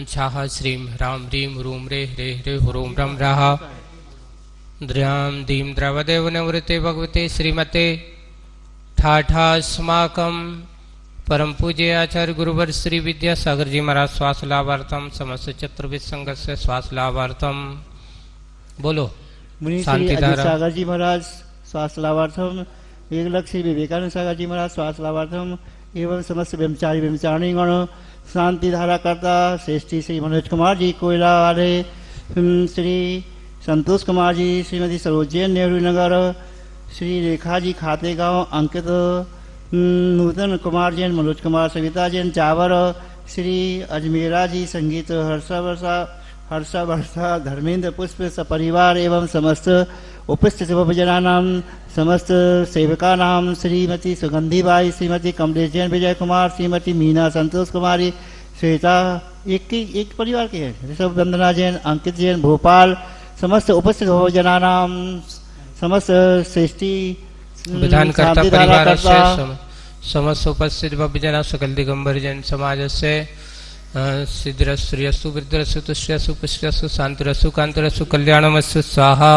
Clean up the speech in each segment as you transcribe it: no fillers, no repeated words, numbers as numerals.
छाह श्रीं ह्रां ह्रीं ह्रूं रे ह्रे ह्रे ह्रूं रं रः द्र्यां दीं द्रवदेव नवृते भगवते श्रीमते ठाठास्माकं परम पूज्य आचार्य गुरुवर श्री विद्यासागर जी महाराज श्वास लाभार्थम समस्त चतुर्विद संघ से श्वास लाभार्थम बोलो। मुनि श्री अजित सागर जी महाराज श्वास लाभार्थम, एक लक्ष्य श्री विवेकानंद सागर जी महाराज श्वास लाभार्थम एवं समस्त ब्रह्मचारी ब्रह्मचारिणी गण शांति धारा करता श्रेष्ठी श्री मनोज कुमार जी कोयला वाले, श्री संतोष कुमार जी, श्रीमती सरोजैन नेहरू नगर, श्री रेखा जी खातेगांव, अंकित नूतन कुमार जैन, मनोज कुमार सविता जैन चावर, श्री अजमेरा जी संगीत हर्षा वर्षा धर्मेंद्र पुष्प सपरिवार एवं समस्त उपस्थित भजनानां समस्त सेवका नाम श्रीमती सुगंधी बाई, श्रीमती कमलेश जैन, विजय कुमार, श्रीमती मीना, संतोष कुमारी, श्वेता, एक परिवार के हैं, ऋषभ वंदना जैन, अंकित जैन, भोपाल, समस्त उपस्थित भजनानां समस्त श्रेष्ठी विधानकर्ता परिवार से समस्त उपस्थित भजन सकल दिगंबर जैन समाज से सिद्धिरस्तु वृद्धिरस्तु तुष्यस्तु पुष्यस्तु शांतिरस्तु कांतिरस्तु कल्याणमस्तु स्वाहा।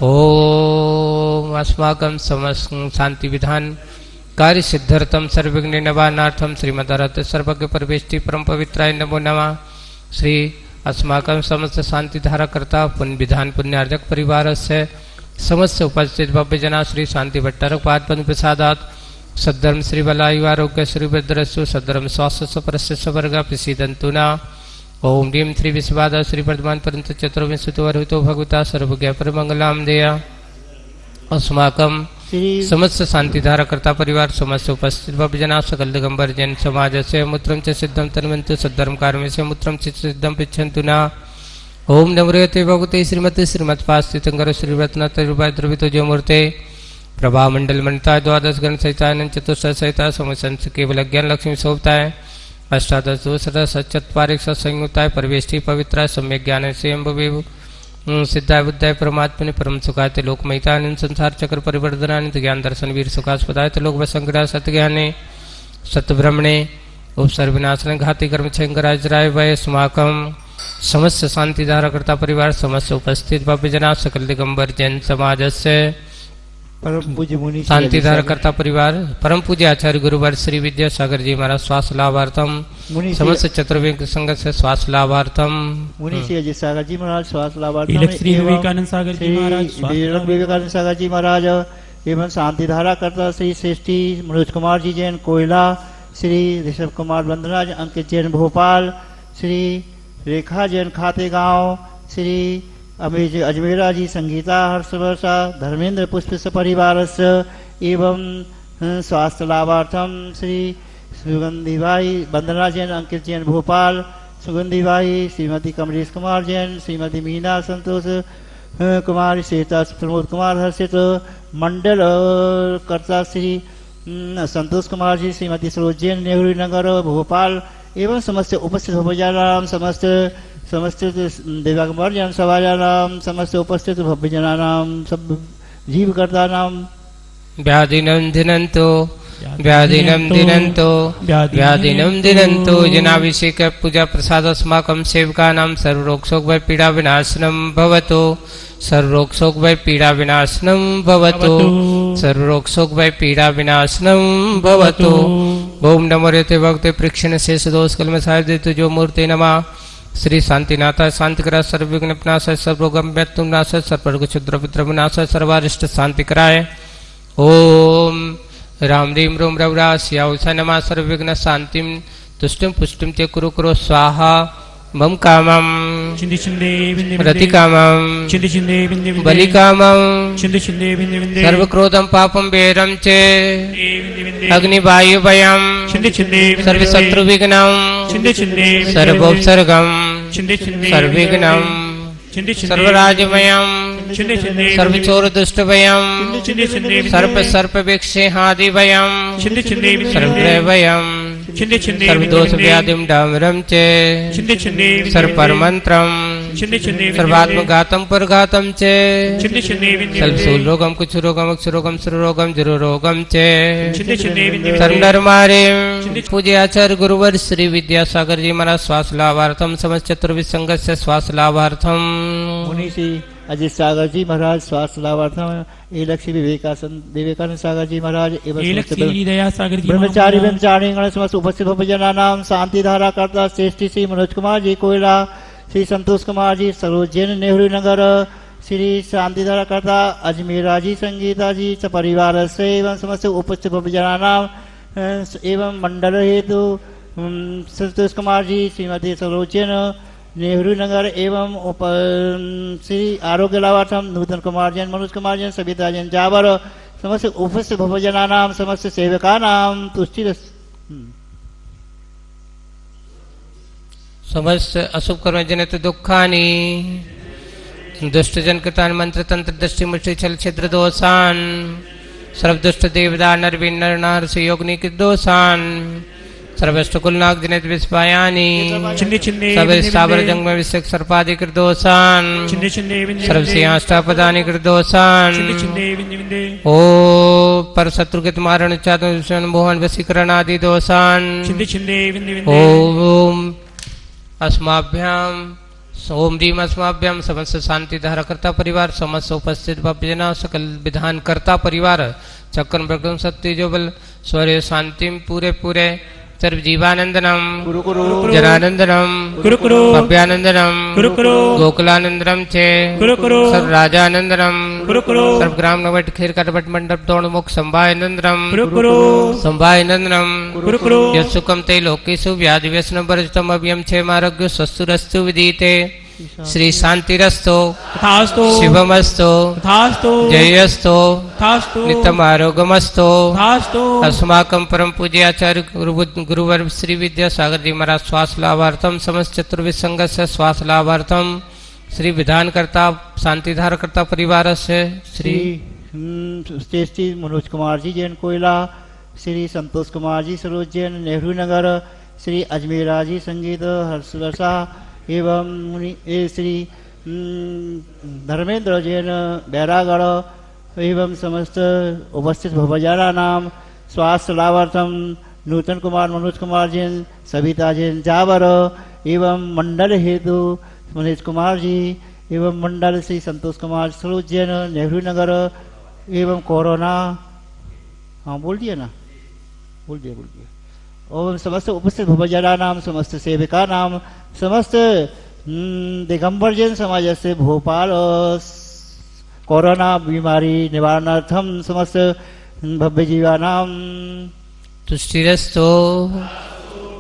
ओम अस्माकं समस्त शांति विधान कार्य सिद्ध्यर्थम सर्वविघ्न निवारणार्थम श्रीमद्भारत सर्वज्ञ परमेष्टि परम पवित्राय नमो नमः। श्री अस्माकं समस्त शांति धारा करता पुण्य विधान पुण्यार्जक परिवार से समस्त उपस्थित भव्य जना श्री शांति भट्टारक पाद पद्म प्रसादात सद्धर्म श्री बलायु आरोग्य श्री भद्रस्सु सद्धर्म स्वास्थ्य सपरस्य सवर्ग प्रसीदन्तु न। ओम ह्रीं श्री विश्वाद श्री वर्धमान परंत चतुर्विंशतो वरुतो भगवता सर्वज्ञ परमंगलाम देया। अस्माकं समस्त शांति धारा करता परिवार समस्त उपस्थित भव्य जना सकल दिगंबर जैन समाज से मूत्रं च सिद्धं तन्वन्तु सद्धर्म कार्य से मूत्रं च सिद्धं पिच्छन्तु न। ओम नमोते भगवते श्रीमती श्रीमत्पास्थितंगर श्रीरत्नद्रवितो जो मूर्ते प्रभा मंडल मंडता द्वादश गण सहितानंद चतुर्थ सहिता समसंस केवल ज्ञान लक्ष्मी शोभताय अष्टादश दोषद सचत्वारिक संयुक्ताय परवेष्टि पवित्र सम्यक ज्ञान से सिद्धाय बुद्धाय परमात्मने परम सुखाय लोकमयितानंद संसार चक्र परिवर्तनानंद ज्ञान दर्शन वीर सुखास्पदाय लोक वसंग्रह सत्यज्ञाने सत्यब्रह्मणे उपसर्विनाशन घाति कर्म छंगराजराय वय स्माकम समस्त शांति धारा करता परिवार समस्त उपस्थित भव्य जना सकल दिगंबर जैन समाज से परम पूज्य मुनि शांति धारा करता परिवार परम पूज्य आचार्य गुरुवर श्री विद्यासागर जी महाराज श्वास लाभार्थम समस्त चतुर्वेद संघ से श्वास लाभार्थम मुनि श्री अजित सागर जी महाराज श्वास लाभार्थम श्री विवेकानंद सागर जी महाराज विवेकानंद सागर जी महाराज एवं शांति धारा करता श्री श्रेष्ठी मनोज कुमार जी जैन कोयला, श्री ऋषभ कुमार वंदना अंकित जैन भोपाल, श्री रेखा जैन खातेगांव, श्री अजमेरा जी संगीता हर्षवर्षा धर्मेंद्र पुष्प सपरिवार एवं स्वास्थ्य लाभार्थम श्री सुगंधी बाई, वंदना जैन, अंकित जैन भोपाल, सुगंधी बाई, श्रीमती कमलेश कुमार जैन, श्रीमती मीना, संतोष कुमारी, श्वेता, प्रमोद कुमार हर्षित मंडल कर्ता श्री संतोष कुमार जी, श्रीमती सरोजैन नेहरू नगर भोपाल एवं समस्त उपस्थित भजनानां समस्त देवागमर जन सभाजानां समस्त उपस्थित भव्य जनानां सब जीवकर्तानां व्याधिनं दिनन्तो जनाभिषेक पूजा प्रसाद अस्माकं सेवकानां सर्वरोग शोक भय पीड़ा विनाशनं भवतु सर्वरोग शोक भय पीड़ा विनाशनं भवतु सर्वरोग शोक भय पीड़ा विनाशनं भवतु। ओम नमो रेते भक्ते प्रेक्षण शेष दोष कलम साहिब देतु जो मूर्ति नमः। श्री शांतिनाथ शांतिकरा सर्वविघ्न विनाशाय सर्वगम्यत्व नाशाय सर्ववर्ग क्षुद्र विद्रव नाशाय सर्वारिष्ट शांति कराय। ओम राम रीम रोम रवरा श्यावसा नमा सर्वविघ्न शांतिम तुष्टिम पुष्टिम ते कुरु कुरु स्वाहा। मम कामम रति कामम बलि कामम सर्वक्रोधम पापम बेरम चे अग्निवायु भयम सर्वशत्रु विघ्नम सर्वोपसर्गम सर्वविघ्नम सर्वराजमयम सर्वचोर दुष्ट भयम सर्प सर्प विक्षेहादि भयम सर्वग्रह भयम छिन्दे छिन्दे सर्वदोष व्याधिम डामरम चे छिन्दे छिन्दे सर्वपरमंत्रम छिन्दे छिन्दे सर्वात्मघातम परघातम चे छिन्दे छिन्दे सर्वशूलरोगम कुक्षुरोगम अक्षुरोगम सुररोगम जुरुरोगम चे छिन्दे छिन्दे सर्वनरमारे पूज्य आचार्य गुरुवर श्री विद्यासागर जी महाराज श्वास लाभार्थम समस्त चतुर्विध संघ से श्वास लाभार्थम मुनि श्री अजित सागर जी महाराज स्वास्थ्य लाभार्थम लक्ष्मी विवेकानंद सागर जी महाराज एवं दया सागर जी ब्रह्मचारी ब्रह्मचारी गण समस्त उपस्थित भोजना नाम शांति धारा करता श्रेष्ठी श्री मनोज कुमार जी कोयला श्री संतोष कुमार जी सरोज जैन नेहरू नगर श्री शांति धारा करता अजमेरा जी संगीता जी परिवार से एवं समस्त उपस्थित भोजना नाम एवं मंडल हेतु संतोष कुमार जी श्रीमती सरोज जैन नेहरू नगर एवं श्री आरोग्य लाभार्थम नूतन कुमार जैन मनोज कुमार जैन सविता जैन जावर समस्त उपस्थित भवजना नाम समस्त सेवका नाम तुष्टि समस्त अशुभ कर्म जनित दुखानि दुष्ट जन कृतान मंत्र तंत्र दृष्टि मुष्टि छल छिद्र दोषान सर्वदुष्ट देवदा नर नर नार से योगनी दोषान सर्वष्टकुलनाग जनित विस्पायानि छिन्दे छिन्दे सर्व स्थावर जंग में विषक सर्पादि कृदोषान छिन्दे छिन्दे सर्व सिंहाष्टापदानि कृदोषान छिन्दे छिन्दे विन्दे ओ पर शत्रुकृत मारण चातुर्षण मोहन वशीकरण आदि दोषान छिन्दे छिन्दे विन्दे ओम अस्माभ्याम ओम रीम अस्माभ्याम समस्त शांति धारा करता परिवार समस्त उपस्थित भक्तजना सकल विधान करता परिवार चक्र प्रकम सत्य जो बल स्वर्य शांति पूरे पूरे सर्व जीवानंदनम जनानंदनम भव्यानंदनम गोकुलानंदनम चे सर्व राजानंदनम सर्व ग्राम नवट खीर कटवट मंडप दौड़ मुख संभायनंदनम यत्सुकम ते लोकेशु व्याधि व्यसनम वर्जितम अभ्यम छे मार्ग स्वस्तुरस्तु विदीते श्री शांतिरस्तो तथास्तु शिवमस्तो तथास्तु जयस्तो तथास्तु नित्यम आरोग्यमस्तो तथास्तु अस्माकं परम पूज्य आचार्य गुरुवर श्री विद्यासागर जी महाराज श्वास लाभार्थम समस्त चतुर्विध संघ से श्वास लाभार्थम श्री विधानकर्ता शांतिधारकर्ता परिवार से श्री श्रेष्ठी मनोज कुमार जी जैन कोयला श्री संतोष कुमार जी सरोज जैन नेहरू नगर श्री अजमेरा जी संगीत हर्षवर्षा एवं श्री धर्मेंद्र जैन बैरागढ़ एवं समस्त उपस्थित भवजारा नाम स्वास्थ्य लाभार्थम नूतन कुमार मनोज कुमार जैन सविता जैन जावर एवं मंडल हेतु मनीष कुमार जी एवं मंडल श्री संतोष कुमार सरोज जैन नेहरू नगर एवं कोरोना हाँ बोल दिया ना बोल दिया और समस्त उपस्थित भवजारा नाम समस्त सेविका नाम समस्त दिगंबर जैन समाज से भोपाल कोरोना बीमारी निवारणार्थम समस्त भव्य जीवा नाम तुष्टिरस्तो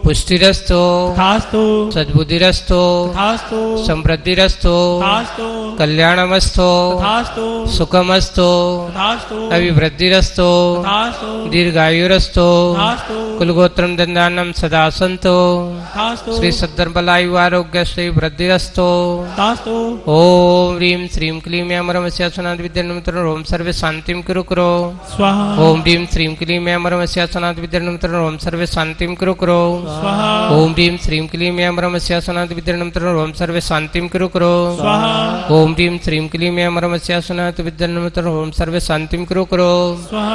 पुष्टिरस्तो तथास्तु सद्बुद्धिरस्तो तथास्तु समृद्धिरस्तो तथास्तु कल्याणमस्तो तथास्तु सुखमस्तो तथास्तु अभिवृद्धिरस्तो तथास्तु दीर्घायुरस्तो तथास्तु कुलगोत्रम दंडानम सदा संतो तथास्तु श्री सद्धर्मलायु आरोग्य श्री वृद्धिरस्तो तथास्तु ओम ह्रीं श्रीं क्लीं अमरमस्यासनाद विद्यानमतर ओम सर्वे शांतिं कुरु कुरु स्वाहा ओम ह्रीं श्रीं क्लीं अमरमस्यासनाद विद्यानमतर ओम सर्वे शांतिं कुरु कुरु स्वाहा ओम ह्रीं श्रीं क्लीं अमरमस्यासनाद विद्यानमतर ओम सर्वे शांतिं कुरु कुरु स्वाहा ओम ह्रीं श्रीं क्लीं अमरमस्यासनाद विद्यानमतर ओम सर्वे शांतिं कुरु कुरु स्वाहा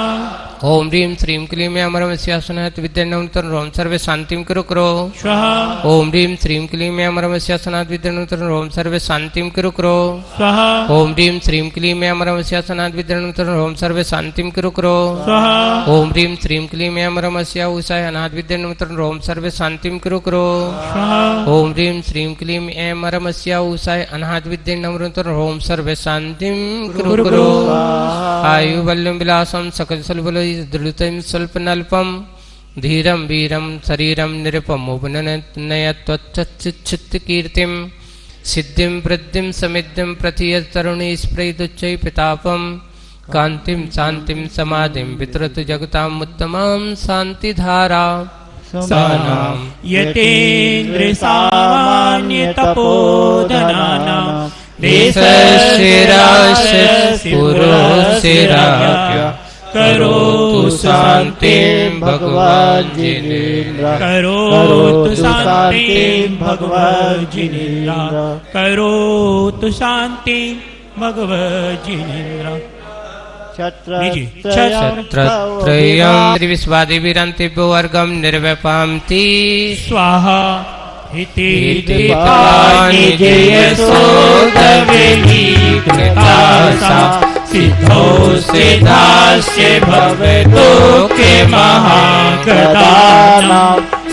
ओम ह्रीं श्रीं क्लीं अमरमस्यासनाद विद्यानमतर ओम सर्वे शांतिं कुरु कुरु स्वाहा ओम ह्रीं श्रीं क्लीं अमरमस्यासनाद विद्यानमतर ओम सर्वे शांतिं कुरु कुरु स्वाहा ओम ह्रीं श्रीं क्लीं अमरमस्यासनाद विद्यानमतर ओम सर्वे शांतिं कुरु कुरु स्वाहा ओम ह्रीं श्रीं क्लीं अमरमस्या उषाय अनाद विद्यानमतर ओम सर्वे शांतिं कुरु कुरु स्वाहा ओम ह्रीं श्रीं क्लीं अमरमस्या उषाय अनाद विद्यानमतर ओम सर्वे शांतिं कुरु कुरु आयु बल्यं विलासं सकल सलबल दृढतं स्वल्पनल्पं धीरं वीरं शरीरं निरुपमोपनयत्वच्चित् कीर्तिं सिद्धिं वृद्धिं समिद्धिं प्रथियतरुणी स्प्रैदुच्चै पितापं कान्तिं शान्तिं समाधिं वितरतु जगताम् उत्तमां शान्तिधारा सानां यतेन्द्र सामान्य तपोधनानां देशस्य राशस्य पुरोस्य राज्ञ करोतु शान्तिं भगवान् जिनेन्द्र करोतु शान्तिं भगवन् जिनेन्द्र करोतु शान्तिं भगवन् जिनेन्द्र क्षत्रत्रयं त्रिविश्वादिवीरान्तिभ्यो वर्गं निर्व्यपान्ति स्वाहा इति दीपानि जयसोदविनीकृतासा सिद्धौ सिद्धास्य भवतोके महागदानां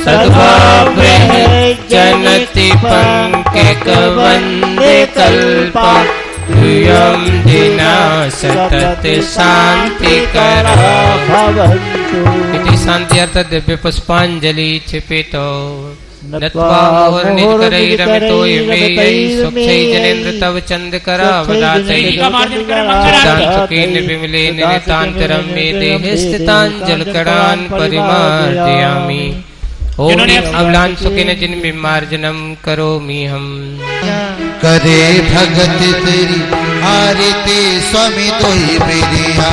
सद्भावैः जनति पङ्कवन्दे कल्पा यूयं दिना सतत शान्तिकरा भवन्तु इति शान्त्यर्थ दिव्य पुष्पाञ्जलि क्षिपितो नत्वा मुहुर्निकरैरमितो यमेयै स्वच्छै जनेन्द्र तव चन्द्रकरावदातैः दान्तुकेन विमलेन नितान्तरं मे देहे स्थिताञ्जलकणान् परिमार्जयामि ओम अवलांसुकेन जिन्मिमार्जनं करोमि हम करे भगत तेरी आरती स्वामी तोई बिनिया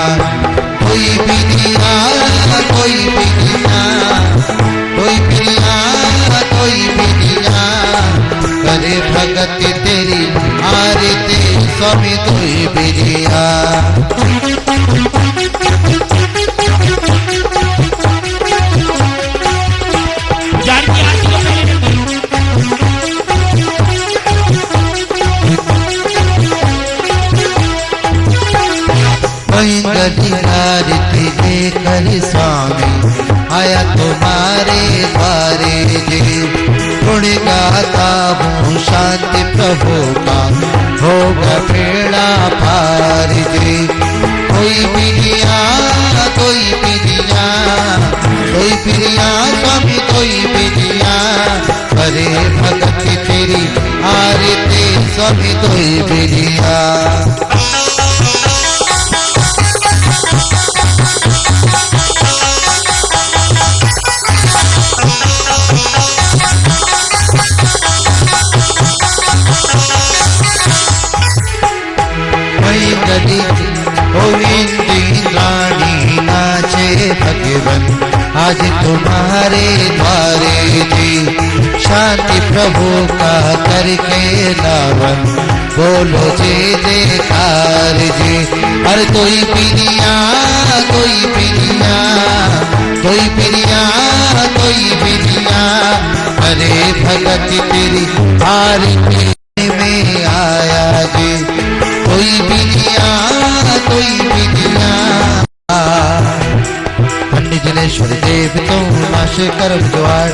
कोई बिनिया कोई बिनिया कोई बिनिया कोई बिनिया करे भगत तेरी आरती स्वामी तोई बिनिया आरती लेकर स्वामी आया तुम्हारे द्वारे जी गुण गाता हूँ शांति प्रभु का होगा बेड़ा पार जी कोई बिनिया कोई बिनिया कोई बिनिया स्वामी कोई बिनिया करे भगत तेरी आरती स्वामी कोई बिनिया रानी नाचे भगवन आज तुम्हारे द्वारे जी शांति प्रभु का करके लावन बोलो जे जयकार जी अरे कोई बिनिया कोई बिनिया कोई बिनिया कोई बिनिया अरे भगत तेरी आरती में आया जी कोई बिनिया कोई बिनिया पंडित जनेश्वर देव तुम नाश कर द्वार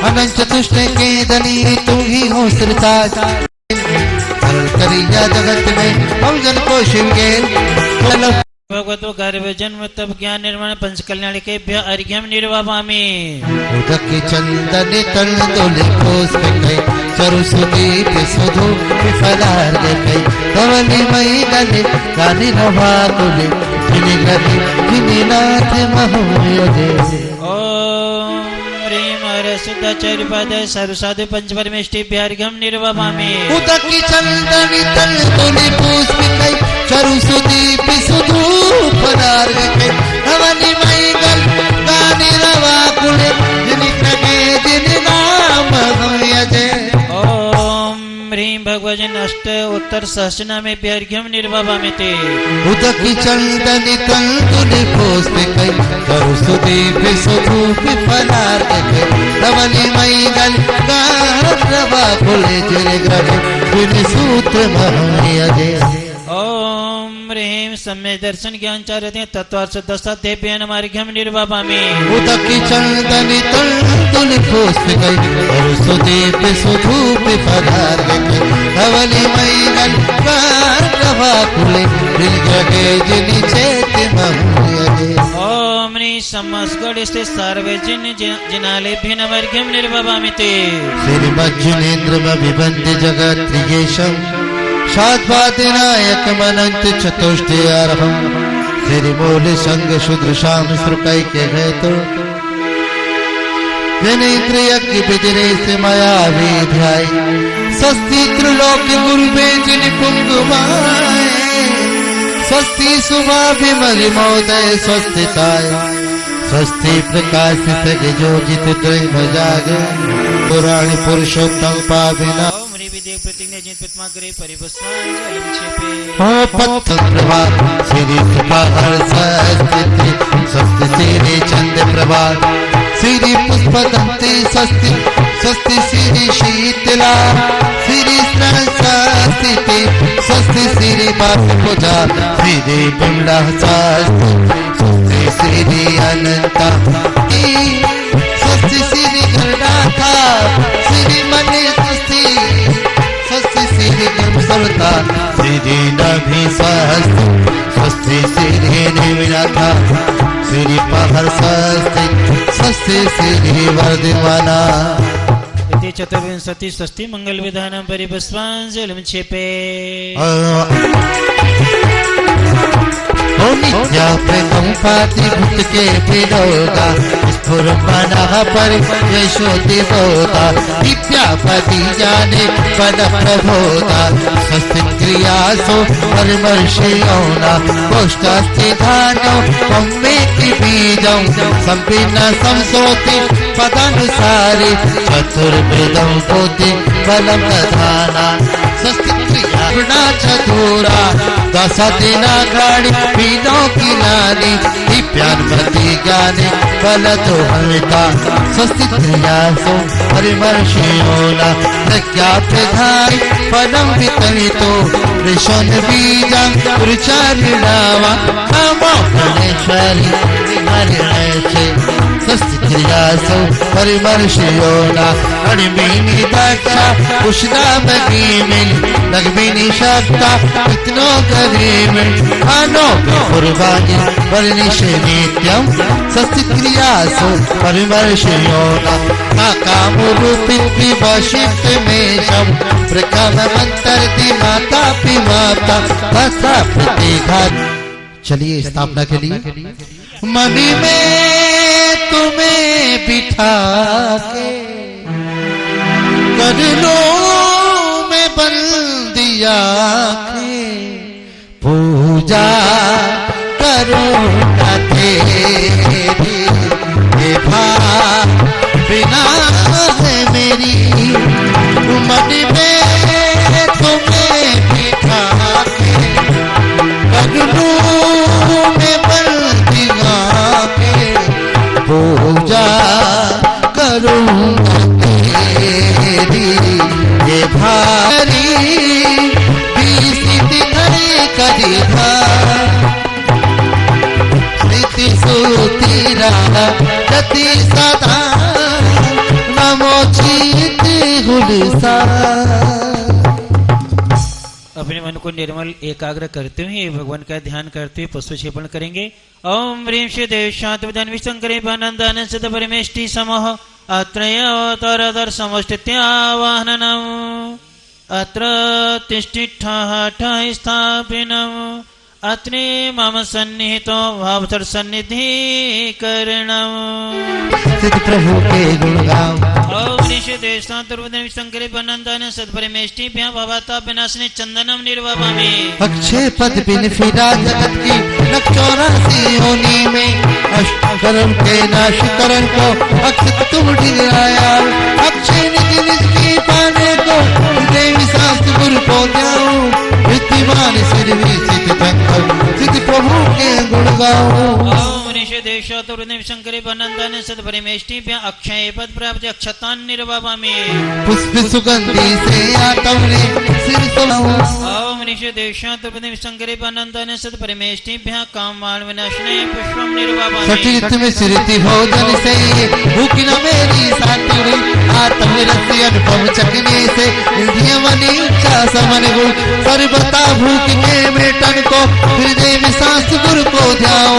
अनंत चतुष्ट के धनी तुम ही हो सिरताज सरल करिया जगत में हम जन को शिव के भगवतो गर्भ जन्म तब ज्ञान निर्माण पंच कल्याण के अर्घ्यम निर्वापामि उदक चंदन तल तोले कोस पे कई चरु सुदीप सुधु विफलार दे कई कवली मई गले कानी नभा तुले जिनि गले जिनि नाथ महोदय ओम ह्रीं हर शुद्धाचार्य पद सर्व साधु पंच परमेष्टि अर्घ्यम निर्वापामि उदक चंदन तल तोले कोस पे कई चरु सुदीप सुधु विफलार दे कई कवली मई गल कानी नभा तुले जिनि गले जिनि नाम महोदय ओम ह्रीं भगवजन अष्ट उत्तर सहस्रनामे अर्घ्यम निर्वापामि ते उदकी चंदनि तंतुनि पोस्ते कई करु सुदीप सुधूप फलार के रवनि मई गल गारवा फुले जरे ग्रह बिन सूत्र महनियजे ओम ह्रीं सम्य दर्शन ज्ञान चारते तत्वार्थ दशा देव्यन अर्घ्यम निर्वापामि उदकी चंदनि तंतुनि पोस्ते कई करु सुदीप सुधूप फलार के रवनि मई गल गारवा फुले बिन जगे जिनि चेत महनियजे ओम ह्रीं समस्गढ़ स्थित सार्वजन जिनालेभ्यन अर्घ्यम निर्वापामि ते श्रीमज्जुनेन्द्र विबंध जगत त्रियेशम शाद्वादिनायक मनंत चतुष्टयार्हम श्रीमूल संग शूद्र शाम श्रुकई के गए तो जनेन्द्रिय की बिजरे से माया विध्याय सस्ती त्रिलोक गुरु बेजन कुंगुमाए स्वस्ति शुभाभिमलिमोदय स्वस्तिताय स्वस्ति प्रकाशित जोजित त्रैम जाग पुराण पुरुषोत्तम पाविना ओम ह्रीं विदेह प्रतिज्ञा जिन पद्माग्रे परिभस्मांजलिं क्षेपे ओ पत्र प्रभात श्री सुपहर स्वस्ति स्वस्ति श्री चंद्र प्रभात श्री पुष्पदंते स्वस्ति स्वस्ति श्री शीतला श्री सरस्वती स्वस्ति श्री बापुजा श्री बिमला स्वस्ति श्री अनंत स्वस्ति श्री गणनाथा श्री मणि स्वस्ति स्वस्ति श्री गमसरता श्री नभि स्वस्ति स्वस्ति श्री निविनाथा श्री पहर स्वस्ति स्वस्ति श्री वर्धमाना इति चतुर्विंशति स्वस्ति मंगल विधानं परिभस्मांजलिं क्षेपे ओ नित्या प्रेम पाति भूत के विरोधा स्फुरमाना पर यशोति होता विद्यापति जाने पद प्रभोता स्वस्ति क्रियासो परमर्षयोना कोष्ठास्ति धानो कम्मे की बीजं संपिन्न संसोति पदानुसारी चतुर्वेदं कोटि बलम धाना स्वस्ति क्रिया गुणा चतुरा दस दिना गाड़ी पीनो की नानी दिव्यान्मति ज्ञानी बल तो हमिता स्वस्ति क्रियासो परिमर्शयोना प्रज्ञाप्रधाय पदम वितरितो ऋषण बीजं पुरुषारिणावा नमो गणेश्वरी हरिणेशे स्वस्ति क्रियासो परिमर्शयोना अणिमिनी दक्षा उष्णामगिमिन नगमिनी शक्ता इतनो करीमिन अनो कुर्बानी वर्णिशे नित्यं स्वस्ति क्रियासो परिमर्शयोना काकामुरूपिं विवशित मेषं प्रकाममन्तर्ति माता पिमाता तथा प्रतिघात। चलिए स्थापना के लिए मणि में तुम्हें बिठा के कर लो मैं बंदिया के पूजा करूँगा तेरी ये भाव बिना है मेरी मणि में तुम्हें बिठा के कर लो मैं बंदिया के पूजा करूँगा तेरी ये भारी बीसित करे करी स्मृति सूतीरा गति सदा नमो चित गुलसा। अपने मन को निर्मल एकाग्र करते हुए भगवान का ध्यान करते हुए पुष्प क्षेपण करेंगे। ओम ह्रीं श्री देव शांत विधान विशंकरे आनंदान सद परमेष्टि समः अत्रय अवतारधर समष्टित्यावाहनम् अत्र तिष्ठिष्ठः ठः स्थापिनम् अत्रे मम सन्निहितो भावतर सन्निधि करणम्। सिद्ध प्रभु के गुण गाओ। ओम ऋषि देशांतर्वदन विशंकरे बनंदन सद्परिमेष्टि भ्या भवता विनाशने चंदनम निर्वापामि। अक्षय पद बिन फिरा जगत की नक 84 योनि में अष्टकरण के नाशकरण को अक्षत तुम ढिलाया अक्षय निज निज की पाने को देवी शास्त्र गुरु को जाओ विद्यमान सिर सिद्ध सिद्ध प्रभु के गुण गाओ। ओम ऋषि देशांतर्वदन विशंकरे बनंदन सद्परिमेष्टि भ्या अक्षय पद प्राप्त अक्षतान निर्वापामि। पुष्प सुगंधि से आतम ने सिर सुनाओ। ओम ऋषि देशांतर्वदन विशंकरे बनंदन सद्परिमेष्टि भ्या कामवान विनाशने पुष्पम निर्वापामि। सचित में सिरति भोजन से भूख न मेरी सातुरी आत्म रति अनुपम चखने से इंद्रिय मनी चा समन गुण सर्वता भूख के मेटन को हृदय में सांस गुरु को ध्याओ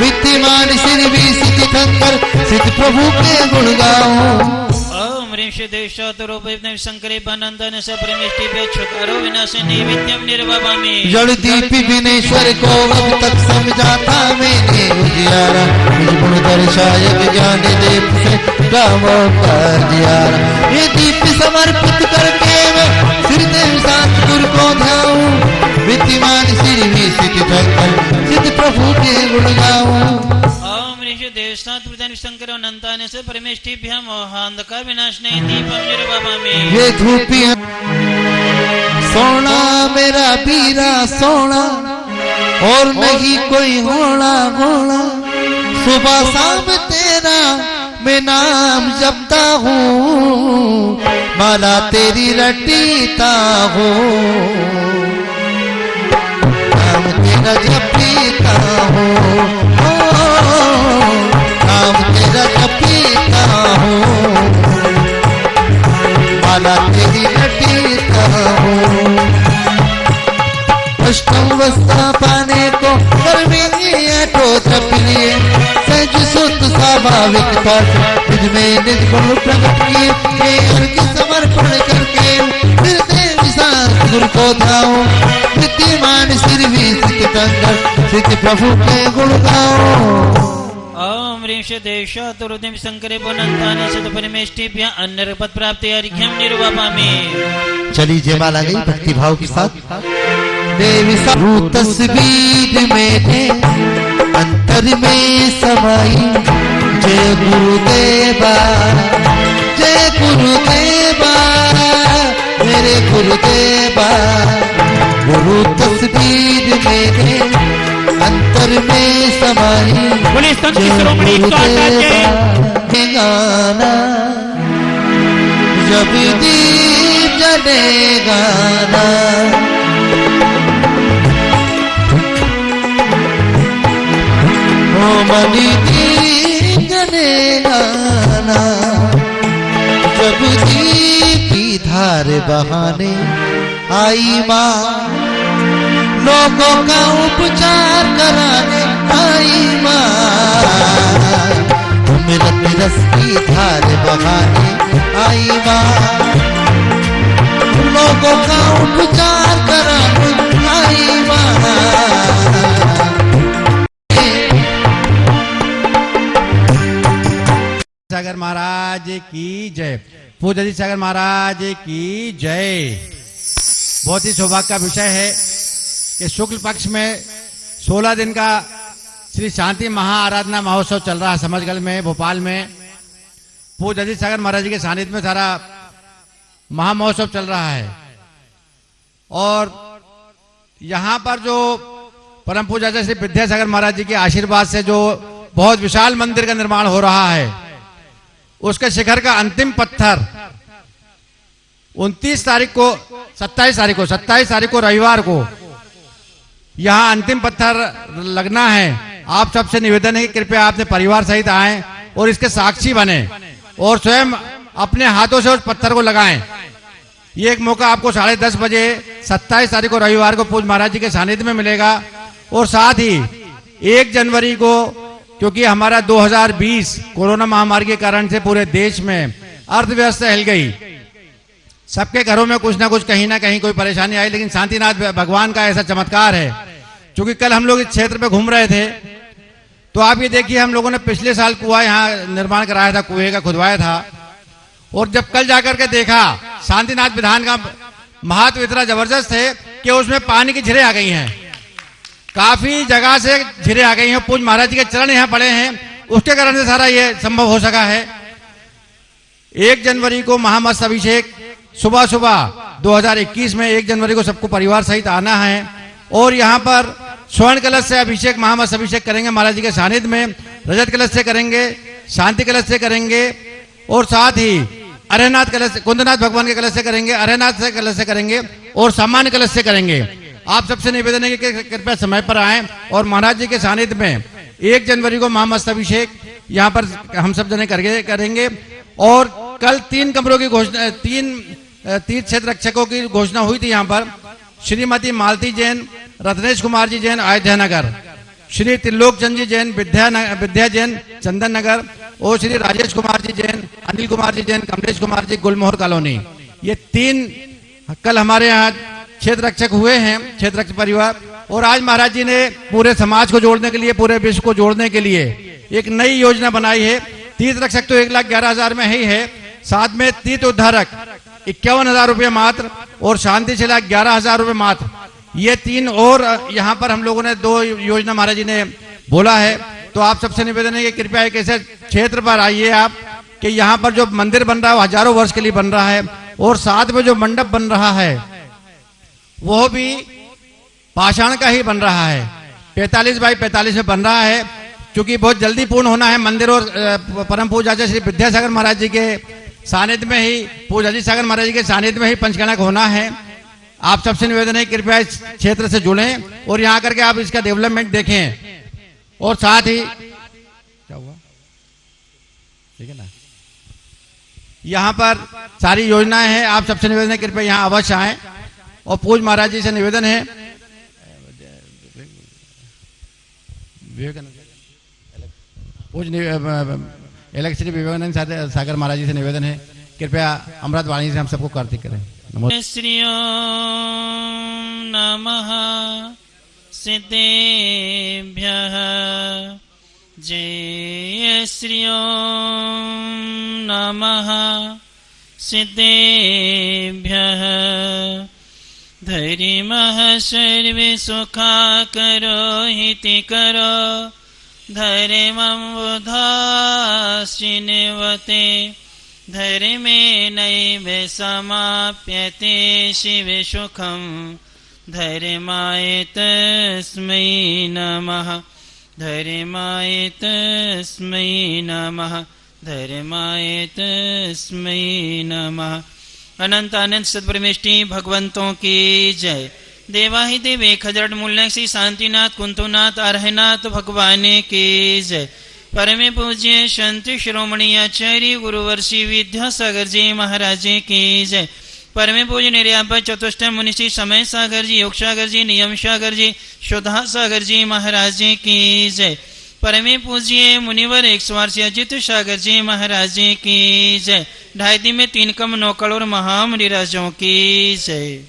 विद्यमान सिर भी सिद्धि थंकर सिद्ध प्रभु के गुण गाओ। ओम ऋषि देशांतर्वदन विशंकरे बनंदन सद्परिमेष्टि भ्या क्षकारो विनाशने नैवेद्यम निर्वापामि। जड़ दीप विनेश्वर को अब तक समझाता मैंने उजियारा मुझ गुण दर्शायक ज्ञान दीप से रामो का जियारा ये दीप समर्पित करके मैं सिर देव शांत गुरु को ध्याऊं विद्यमान श्री सिद्धि शंकर सिद्ध प्रभु के गुण गाऊं। ओम ऋषि देवस्नाथ विधान शंकर अनंतान से परमेष्टिभ्यां मोहांधकार विनाशने दीपम निर्वापयामि। ये धूपियां सोना मेरा बीरा सोना और नहीं कोई होना होना। सुबह शाम तेरा मैं नाम जपता हूँ माला तेरी रटीता हूँ। नाम तेरा जपीता हूँ नाम तेरा जपीता हूँ माला तेरी रटीता हूँ। अष्टम अवस्था पाने को कर्मेंगे तो जप लिए सहज सुत स्वाभाविक पर निज में निज गुण प्रकट किए हर की समर्पण करके फिर देव शांत गुरु को ध्याओ। विद्यमान सिर भी सिद्ध शंकर सिद्ध प्रभु के गुण गाओ। ओम ऋषि देवशात रुद्रम शंकरे अनंतान से परमेष्टिभ्यां अन्नपद प्राप्ति अर्घ्यम निर्वापयामि। चली जयमाला गई भक्ति भाव के साथ। देवी रू तस्वीर मेरे अंतर में समाई जय गुरुदेवा जय गुरुदेवा मेरे गुरुदेवा। गुरु तस्वीर मेरे अंतर में समाई जय गुरुदेवा। गाना जब दीप जलेगा ना मनी गनेगा ना। जब दीप की धार बहाने आई माँ लोगों का उपचार कराने आई माँ। अमृत रस की धार बहाने आई माँ लोगों का उपचार कराने आई माँ। सागर महाराज की जय। पूज्य जी सागर महाराज की जय। बहुत ही सौभाग्य का विषय है कि शुक्ल पक्ष में 16 दिन का श्री शांति महाआराधना महोत्सव चल रहा है समझगल में भोपाल में। पूज्य जी सागर महाराज जी के सानिध्य में सारा महामहोत्सव चल रहा है और यहाँ पर जो परम पूज्य श्री विद्यासागर महाराज जी के आशीर्वाद से जो बहुत विशाल मंदिर का निर्माण हो रहा है उसके शिखर का अंतिम पत्थर 27 तारीख को रविवार को यहाँ अंतिम पत्थर लगना है। आप सबसे निवेदन है कि कृपया आपने परिवार सहित आए और इसके साक्षी बने और स्वयं अपने हाथों से उस पत्थर को लगाएं। ये एक मौका आपको 10:30 बजे 27 तारीख को रविवार को पूज्य महाराज जी के सानिध्य में मिलेगा। और साथ ही 1 जनवरी को क्योंकि हमारा 2020 कोरोना महामारी के कारण से पूरे देश में अर्थव्यवस्था हिल गई, सबके घरों में कुछ ना कुछ कहीं ना कहीं कोई परेशानी आई, लेकिन शांतिनाथ भगवान का ऐसा चमत्कार है। क्योंकि कल हम लोग इस क्षेत्र पे घूम रहे थे तो आप ये देखिए हम लोगों ने पिछले साल कुआं यहाँ निर्माण कराया था, कुएं का खुदवाया था और जब कल जाकर के देखा शांतिनाथ विधान का महत्व इतना जबरदस्त है कि उसमें पानी की झिरे आ गई हैं, काफी जगह से झिरे आ गई हैं। पूज्य महाराज जी के चरण यहाँ पड़े हैं, उसके कारण से सारा ये संभव हो सका है। 1 जनवरी को महामस्त अभिषेक सुबह 2021 में 1 जनवरी को सबको परिवार सहित आना है और यहाँ पर स्वर्ण कलश से अभिषेक महामस्त अभिषेक करेंगे महाराज जी के सानिध्य में। रजत कलश से करेंगे, शांति कलश से करेंगे और साथ ही अरहनाथ कलश कुंदनाथ भगवान के कलश से करेंगे, अरहनाथ से कलश से करेंगे और सामान्य कलश से करेंगे। आप सबसे निवेदन है कि कृपया समय पर आएं और महाराज जी के सानिध्य में 1 जनवरी को महामस्त अभिषेक यहाँ पर हम सब जने करेंगे। और कल 3 कमरों की घोषणा, 3 तीर्थ क्षेत्र रक्षकों की घोषणा हुई थी। यहाँ पर श्रीमती मालती जैन, रत्नेश कुमार जी जैन अयोध्या नगर, श्री त्रिलोक चंद जी जैन विद्या जैन चंदन नगर और श्री राजेश कुमार जी जैन, अनिल कुमार जी जैन, कमलेश कुमार जी गुलमोहर कॉलोनी। ये 3 कल हमारे यहाँ क्षेत्र रक्षक हुए हैं, क्षेत्र रक्षक परिवार। और आज महाराज जी ने पूरे समाज को जोड़ने के लिए, पूरे विश्व को जोड़ने के लिए एक नई योजना बनाई है। तीर्थ रक्षक तो 1,11,000 में ही है, साथ में तीर्थ उद्धारक 51,000 रुपये मात्र और शांति शिला 11,000 रुपये मात्र। ये 3 और यहाँ पर हम लोगों ने 2 योजना महाराज जी ने बोला है। तो आप सबसे निवेदन है कि कृपया एक ऐसे क्षेत्र पर आइए आप कि यहाँ पर जो मंदिर बन रहा है वो हजारों वर्ष के लिए बन रहा है, और साथ में जो मंडप बन रहा है वो भी पाषाण का ही बन रहा है, 45 बाई 45 में बन रहा है, क्योंकि बहुत जल्दी पूर्ण होना है मंदिर। और परम पूज्य श्री विद्यासागर महाराज जी के सानिध्य में ही, पूज्य अजीत सागर महाराज जी के सानिध्य में ही पंचगणक होना है। आप सबसे निवेदन है कृपया इस क्षेत्र से जुड़ें और यहाँ करके आप इसका डेवलपमेंट देखें। और साथ ही क्या हुआ, ठीक है ना, यहाँ पर सारी योजनाएं हैं। आप सबसे निवेदन है कृपया यहाँ अवश्य आए। और पूज्य महाराज जी से निवेदन है, पूज्य इलेक्ट्रिसिटी विवेकानंद सागर महाराज जी से निवेदन है कृपया अमृत वाणी से हम सबको कार्तिक करें। श्री नमः सिद्धेभ्यः जय श्री नमः सिद्धेभ्यः धरिमः सर्वे सुखा करो हिति करो धर्मं बुधाश्चिन्वते धर्मे नैव समाप्यते शिव सुखं धर्माय तस्मै नमः धर्माय तस्मै नमः धर्माय तस्मै नमः। अनंत आनंद सदपरमेष्टि भगवंतों की जय। देवाहि देव 1000 मूल्य श्री शांतिनाथ कुंतुनाथ अरहनाथ भगवान की जय। परमे पूज्य संत शिरोमणि आचार्य गुरुवर्षि विद्यासागर जी महाराज की जय। परमे पूज्य निर्यापक चतुष्ट मुनि श्री समय सागर जी, योग सागर जी, नियम सागर जी, शोधा सागर जी महाराज की जय। परमे पूज्य मुनिवर 108 अजित सागर जी महाराज की जय। 2.5 दिन में 3 कम 9 करोड़ महामुनिराजों की जय।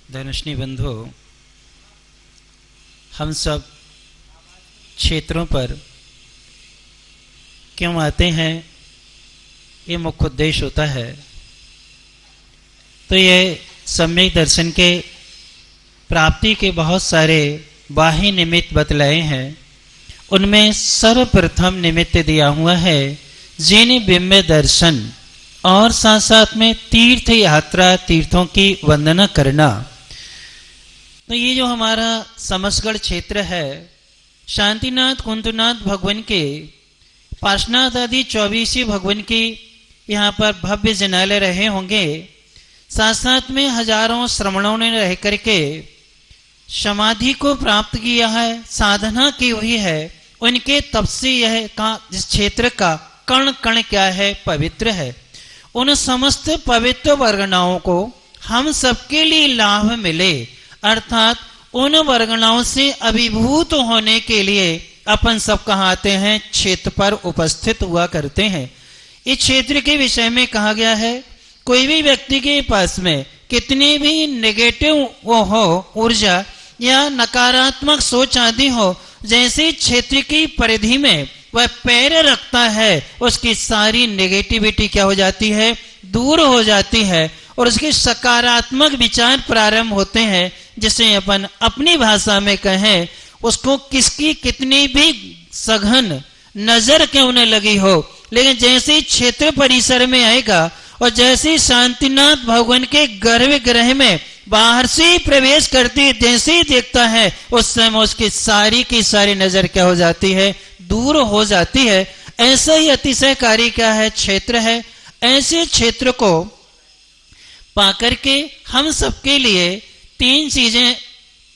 धनुष्णी बंधु, हम सब क्षेत्रों पर क्यों आते हैं, ये मुख्य उद्देश्य होता है। तो ये सम्यक दर्शन के प्राप्ति के बहुत सारे बाह्य निमित्त बतलाए हैं। उनमें सर्वप्रथम निमित्त दिया हुआ है जिन बिंब दर्शन और साथ साथ में तीर्थ यात्रा, तीर्थों की वंदना करना। तो ये जो हमारा समसगढ़ क्षेत्र है, शांतिनाथ कुंतुनाथ भगवान के पार्श्वनाथ आदि 24 भगवान की यहाँ पर भव्य जनालय रहे होंगे। साथ साथ में हजारों श्रमणों ने रह करके समाधि को प्राप्त किया है, साधना की हुई है। उनके तप से यह का जिस क्षेत्र का कण कण क्या है, पवित्र है। उन समस्त पवित्र वर्गनाओं को हम सबके लिए लाभ मिले, अर्थात उन वर्गनाओं से अभिभूत होने के लिए अपन सब कहाँ आते हैं, क्षेत्र पर उपस्थित हुआ करते हैं। इस क्षेत्र के विषय में कहा गया है, कोई भी व्यक्ति के पास में कितनी भी नेगेटिव वो हो ऊर्जा या नकारात्मक सोच आदि हो, जैसे क्षेत्र की परिधि में वह पैर रखता है, उसकी सारी नेगेटिविटी क्या हो जाती है, दूर हो जाती है, और उसके सकारात्मक विचार प्रारंभ होते हैं। जिसे अपन अपनी भाषा में कहें, उसको किसकी कितनी भी सघन नजर क्यों न लगी हो, लेकिन जैसे क्षेत्र परिसर में आएगा और जैसे शांतिनाथ भगवान के गर्भगृह में बाहर से प्रवेश करते जैसे ही देखता है, उस समय उसकी सारी की सारी नजर क्या हो जाती है, दूर हो जाती है। ऐसा ही अतिशयकारी क्या है, क्षेत्र है। ऐसे क्षेत्र को पाकर के हम सबके लिए 3 चीजें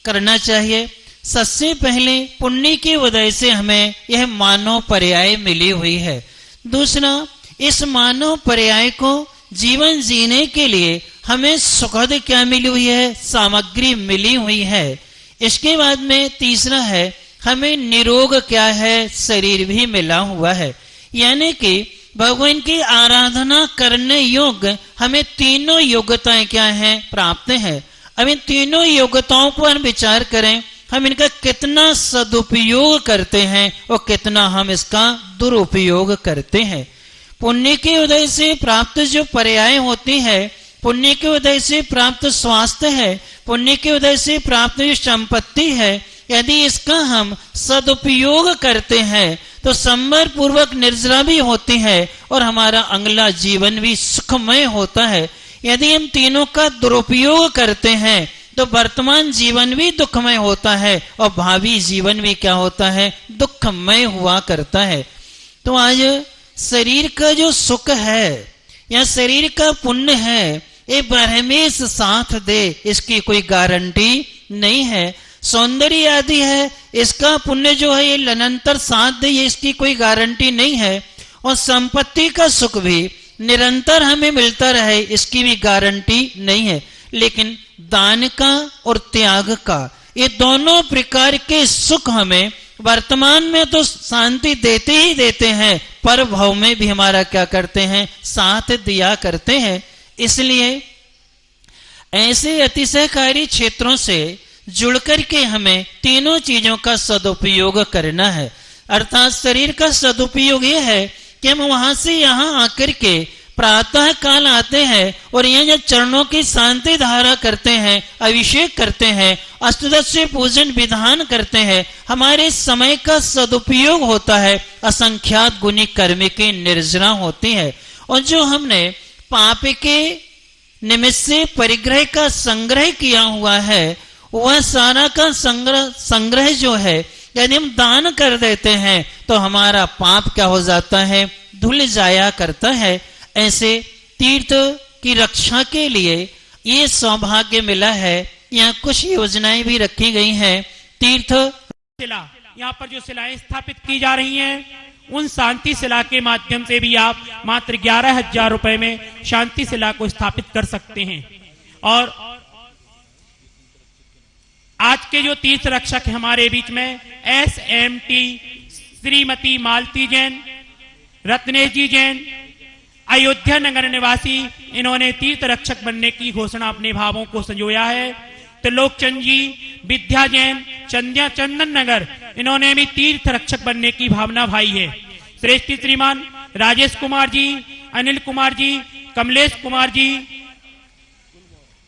करना चाहिए। सबसे पहले पुण्य के उदय से हमें यह मानव पर्याय मिली हुई है। दूसरा, इस मानव पर्याय को जीवन जीने के लिए हमें सुखद क्या मिली हुई है, सामग्री मिली हुई है। इसके बाद में तीसरा है, हमें निरोग क्या है, शरीर भी मिला हुआ है। यानी कि भगवान की आराधना करने योग्य हमें तीनों योग्यताएं क्या हैं, प्राप्त हैं। अब इन तीनों योग्यताओं पर विचार करें, हम इनका कितना सदुपयोग करते हैं और कितना हम इसका दुरुपयोग करते हैं। पुण्य के उदय से प्राप्त जो पर्याय होती है, पुण्य के उदय से प्राप्त स्वास्थ्य है, पुण्य के उदय से प्राप्त जो संपत्ति है, यदि इसका हम सदुपयोग करते हैं तो संवर पूर्वक निर्जरा भी होती है और हमारा अगला जीवन भी सुखमय होता है। यदि हम तीनों का दुरुपयोग करते हैं तो वर्तमान जीवन भी दुखमय होता है और भावी जीवन भी क्या होता है, दुखमय हुआ करता है। तो आज शरीर का जो सुख है या शरीर का पुण्य है, ये ब्रह्मेश साथ दे इसकी कोई गारंटी नहीं है। सौंदर्य आदि है, इसका पुण्य जो है ये निरंतर साथ दे, ये इसकी कोई गारंटी नहीं है। और संपत्ति का सुख भी निरंतर हमें मिलता रहे, इसकी भी गारंटी नहीं है। लेकिन दान का और त्याग का, ये दोनों प्रकार के सुख हमें वर्तमान में तो शांति देते ही देते हैं, पर भाव में भी हमारा क्या करते हैं, साथ दिया करते हैं। इसलिए ऐसे अतिशयकारी क्षेत्रों से जुड़कर के हमें तीनों चीजों का सदुपयोग करना है। अर्थात शरीर का सदुपयोग ये है कि हम वहां से यहाँ आकर के प्रातः काल आते हैं और यहाँ जब चरणों की शांति धारा करते हैं, अभिषेक करते हैं, अष्टदश पूजन विधान करते हैं, हमारे समय का सदुपयोग होता है, असंख्यात गुणी कर्म की निर्जरा होती है। और जो हमने पाप के निमित्त से परिग्रह का संग्रह किया हुआ है, वह सारा का संग्रह जो है यदि हम दान कर देते हैं तो हमारा पाप क्या हो जाता है, धुल जाया करता है। ऐसे तीर्थ की रक्षा के लिए ये सौभाग्य मिला है। यहाँ कुछ योजनाएं भी रखी गई हैं। तीर्थ शिला, यहाँ पर जो शिलाएं स्थापित की जा रही हैं, उन शांति शिला के माध्यम से भी आप मात्र 11,000 रुपए में शांति शिला को स्थापित कर सकते हैं। और आज के जो तीर्थ रक्षक है हमारे बीच में, SMT श्रीमती मालती जैन, रत्नेश जी जैन, अयोध्या नगर निवासी, इन्होंने तीर्थ रक्षक बनने की घोषणा अपने भावों को संजोया है। त्रिलोकचंद जी, विद्या जैन, चंदन नगर, इन्होंने भी तीर्थ रक्षक बनने की भावना भाई है। श्रेष्ठी श्रीमान राजेश कुमार जी, अनिल कुमार जी, कमलेश कुमार जी,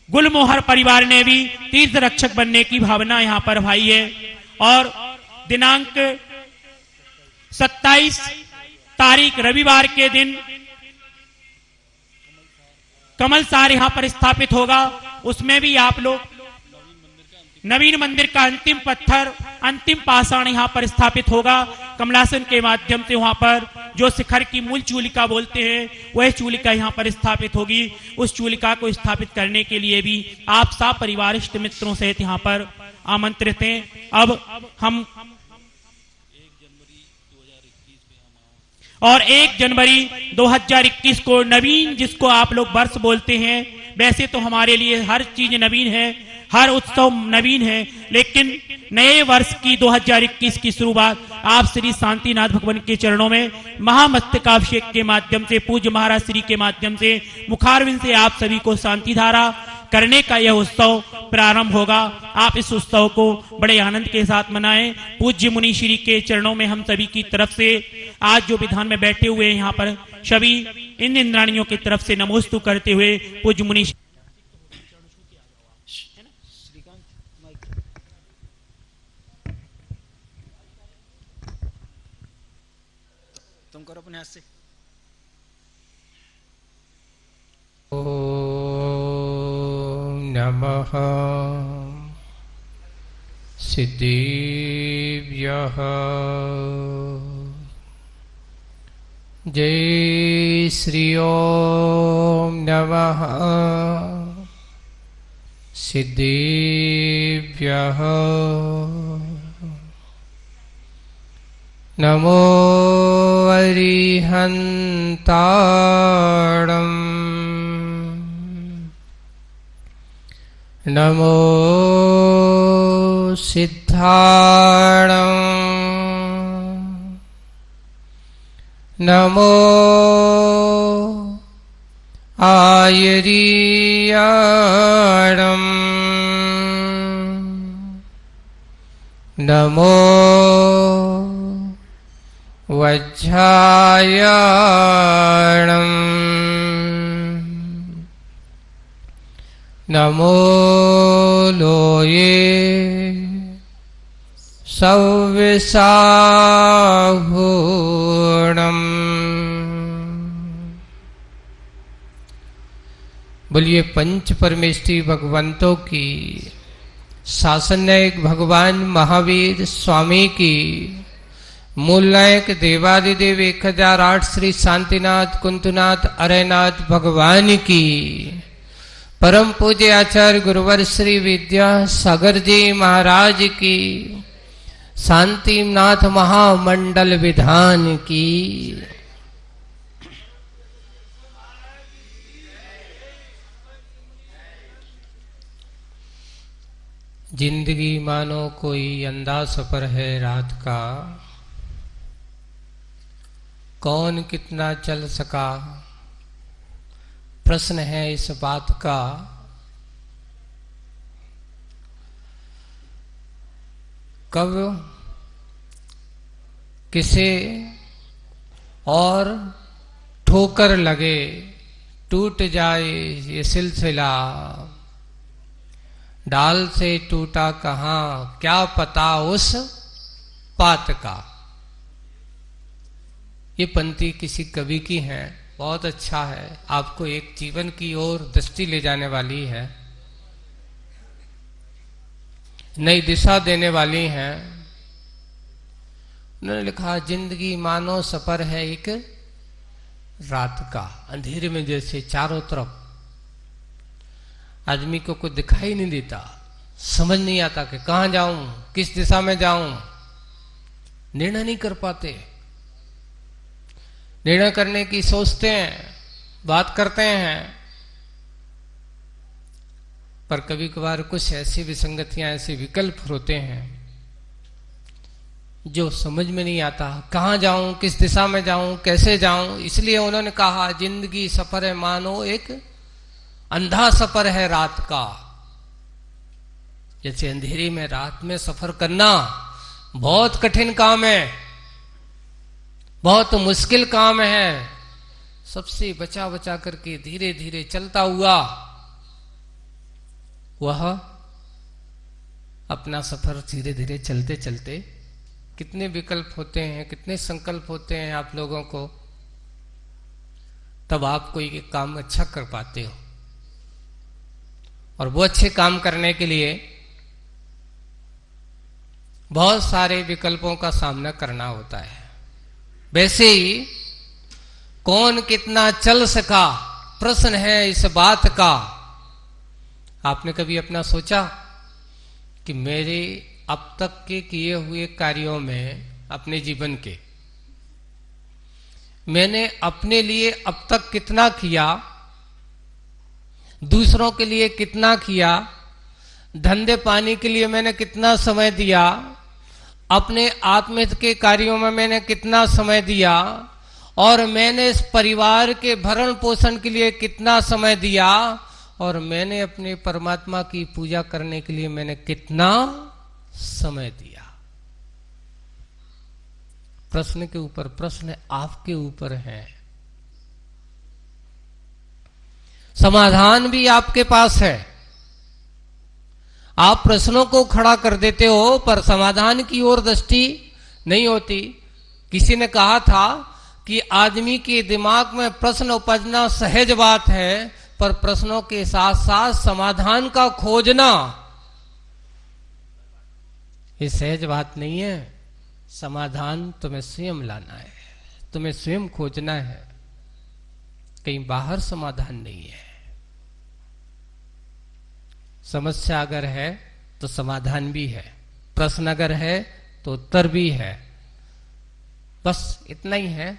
गुलमोहर परिवार ने भी तीर्थ रक्षक बनने की भावना यहाँ पर भाई है। और दिनांक 27 तारीख रविवार के दिन कमल सार यहाँ पर स्थापित होगा, उसमें भी आप लोग नवीन मंदिर का अंतिम पत्थर, अंतिम पाषाण यहाँ पर स्थापित होगा। कमलासन के माध्यम से वहां पर जो शिखर की मूल चूलिका बोलते हैं, वह चूलिका यहाँ पर स्थापित होगी। उस चूलिका को स्थापित करने के लिए भी आप सब परिवार इष्ट मित्रों सहित यहाँ पर आमंत्रित हैं। अब हम और 1 जनवरी 2021 को नवीन, जिसको आप लोग वर्ष बोलते हैं, वैसे तो हमारे लिए हर चीज नवीन है, हर उत्सव नवीन है, लेकिन नए वर्ष की 2021 की शुरुआत आप श्री शांतिनाथ भगवान के चरणों में महामस्तकाभिषेक के माध्यम से, पूज्य महाराज श्री के माध्यम से, मुखारविंद से आप सभी को शांति धारा करने का यह उत्सव प्रारंभ होगा। आप इस उत्सव को बड़े आनंद के साथ मनाएं। पूज्य मुनि श्री के चरणों में हम सभी की तरफ से आज जो विधान में बैठे हुए हैं, यहाँ पर सभी इंद्राणियों की तरफ से नमोस्तु करते हुए पूज्य मुनि तुम करो अपने हाथ से। नमः सिद्धिभ्यः। जय श्री ओम नमः सिद्धिभ्यः। नमो अरिहन्ताणम्। नमो सिद्धाणम्। नमो आयरीयाणम्। नमो वज्रायणम् नमो लोये सव्यसाहूणम्। बोलिए पंच परमेष्ठी भगवंतों की, शासन नायक भगवान महावीर स्वामी की, मूल नायक देवादिदेव 1008 श्री शांतिनाथ कुंतुनाथ अरयनाथ भगवान की, परम पूज्य आचार्य गुरुवर श्री विद्या सागर जी महाराज की, शांतिनाथ महामंडल विधान की। जिंदगी मानो कोई अंधा सफर है रात का, कौन कितना चल सका, प्रश्न है इस बात का। कब किसे और ठोकर लगे, टूट जाए ये सिलसिला, डाल से टूटा कहां क्या पता उस पात का। ये पंक्ति किसी कवि की है, बहुत अच्छा है, आपको एक जीवन की ओर दृष्टि ले जाने वाली है, नई दिशा देने वाली है। उन्होंने लिखा जिंदगी मानो सफर है एक रात का, अंधेरे में जैसे चारों तरफ आदमी को कुछ दिखाई नहीं देता, समझ नहीं आता कि कहां जाऊं, किस दिशा में जाऊं, निर्णय नहीं कर पाते। निर्णय करने की सोचते हैं, बात करते हैं, पर कभी कभार कुछ ऐसी विसंगतियां, ऐसे विकल्प होते हैं जो समझ में नहीं आता, कहां जाऊं, किस दिशा में जाऊं, कैसे जाऊं। इसलिए उन्होंने कहा जिंदगी सफर है मानो एक अंधा सफर है रात का। जैसे अंधेरी में रात में सफर करना बहुत कठिन काम है, बहुत मुश्किल काम है। सबसे बचा बचा करके धीरे धीरे चलता हुआ वह अपना सफर धीरे धीरे चलते चलते, कितने विकल्प होते हैं, कितने संकल्प होते हैं आप लोगों को, तब आप कोई काम अच्छा कर पाते हो। और वो अच्छे काम करने के लिए बहुत सारे विकल्पों का सामना करना होता है। वैसे ही कौन कितना चल सका, प्रश्न है इस बात का। आपने कभी अपना सोचा कि मेरे अब तक के किए हुए कार्यों में, अपने जीवन के, मैंने अपने लिए अब तक कितना किया, दूसरों के लिए कितना किया, धंधे पानी के लिए मैंने कितना समय दिया, अपने आत्महित के कार्यों में मैंने कितना समय दिया, और मैंने इस परिवार के भरण पोषण के लिए कितना समय दिया, और मैंने अपने परमात्मा की पूजा करने के लिए मैंने कितना समय दिया। प्रश्न के ऊपर प्रश्न आपके ऊपर है, समाधान भी आपके पास है। आप प्रश्नों को खड़ा कर देते हो पर समाधान की ओर दृष्टि नहीं होती। किसी ने कहा था कि आदमी के दिमाग में प्रश्न उपजना सहज बात है, पर प्रश्नों के साथ साथ समाधान का खोजना ये सहज बात नहीं है। समाधान तुम्हें स्वयं लाना है, तुम्हें स्वयं खोजना है, कहीं बाहर समाधान नहीं है। समस्या अगर है तो समाधान भी है, प्रश्न अगर है तो उत्तर भी है। बस इतना ही है।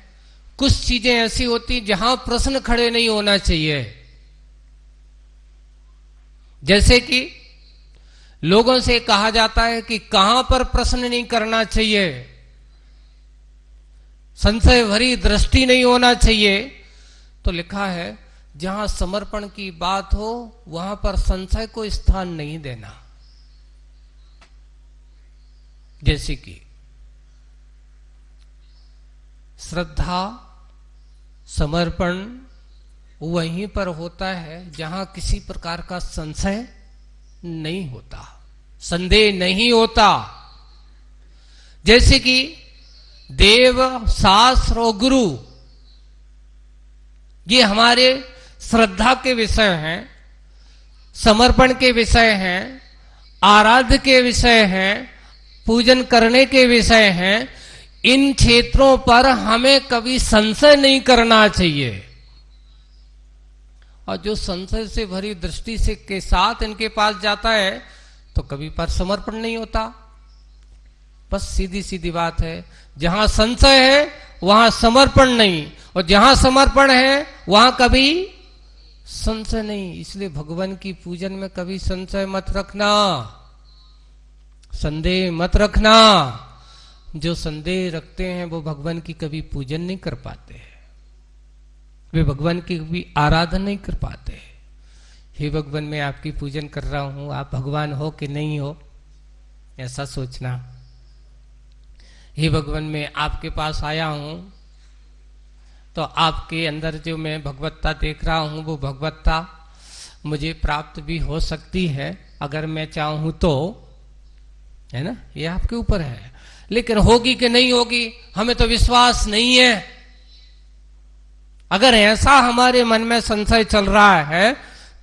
कुछ चीजें ऐसी होती जहां प्रश्न खड़े नहीं होना चाहिए। जैसे कि लोगों से कहा जाता है कि कहां पर प्रश्न नहीं करना चाहिए, संशय भरी दृष्टि नहीं होना चाहिए, तो लिखा है जहां समर्पण की बात हो वहां पर संशय को स्थान नहीं देना। जैसे कि श्रद्धा समर्पण वहीं पर होता है जहां किसी प्रकार का संशय नहीं होता, संदेह नहीं होता। जैसे कि देव, शास्त्र और गुरु ये हमारे श्रद्धा के विषय हैं, समर्पण के विषय हैं, आराध्य के विषय हैं, पूजन करने के विषय हैं। इन क्षेत्रों पर हमें कभी संशय नहीं करना चाहिए। और जो संशय से भरी दृष्टि से के साथ इनके पास जाता है तो कभी पर समर्पण नहीं होता। बस सीधी सीधी बात है, जहां संशय है वहां समर्पण नहीं, और जहां समर्पण है वहां कभी संशय नहीं। इसलिए भगवान की पूजन में कभी संशय मत रखना, संदेह मत रखना। जो संदेह रखते हैं वो भगवान की कभी पूजन नहीं कर पाते, वे भगवान की कभी आराधना नहीं कर पाते। हे भगवान, मैं आपकी पूजन कर रहा हूं, आप भगवान हो कि नहीं हो, ऐसा सोचना। हे भगवान, मैं आपके पास आया हूं तो आपके अंदर जो मैं भगवत्ता देख रहा हूं वो भगवत्ता मुझे प्राप्त भी हो सकती है अगर मैं चाहूं तो, है ना, ये आपके ऊपर है। लेकिन होगी कि नहीं होगी हमें तो विश्वास नहीं है। अगर ऐसा हमारे मन में संशय चल रहा है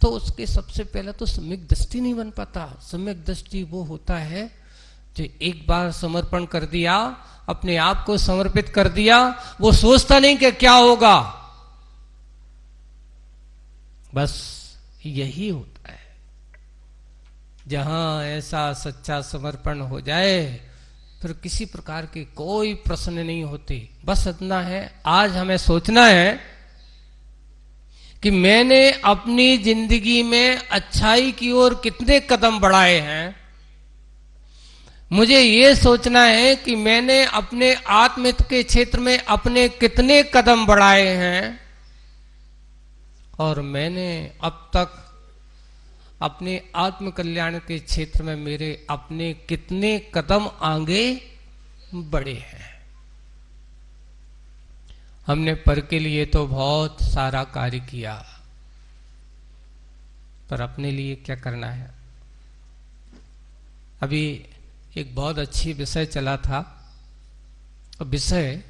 तो उसके सबसे पहले तो सम्यक दृष्टि नहीं बन पाता। सम्यक दृष्टि वो होता है जो एक बार समर्पण कर दिया, अपने आप को समर्पित कर दिया, वो सोचता नहीं कि क्या होगा, बस यही होता है। जहां ऐसा सच्चा समर्पण हो जाए फिर किसी प्रकार के कोई प्रश्न नहीं होते। बस इतना है, आज हमें सोचना है कि मैंने अपनी जिंदगी में अच्छाई की ओर कितने कदम बढ़ाए हैं। मुझे ये सोचना है कि मैंने अपने आत्महित के क्षेत्र में अपने कितने कदम बढ़ाए हैं, और मैंने अब तक अपने आत्म कल्याण के क्षेत्र में मेरे अपने कितने कदम आगे बढ़े हैं। हमने पर के लिए तो बहुत सारा कार्य किया, पर अपने लिए क्या करना है। अभी एक बहुत अच्छी विषय चला था, और विषय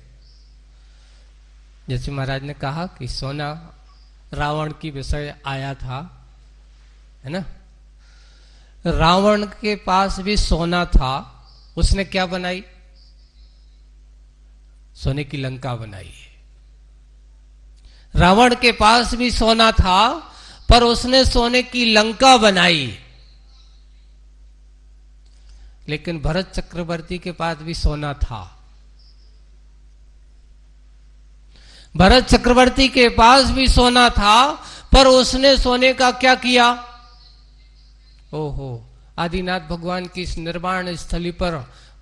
जैसे महाराज ने कहा कि सोना रावण की विषय आया था, है ना। रावण के पास भी सोना था, उसने क्या बनाई, सोने की लंका बनाई। रावण के पास भी सोना था पर उसने सोने की लंका बनाई। लेकिन भरत चक्रवर्ती के पास भी सोना था। भरत चक्रवर्ती के पास भी सोना था पर उसने सोने का क्या किया। ओहो, आदिनाथ भगवान की इस निर्माण स्थली पर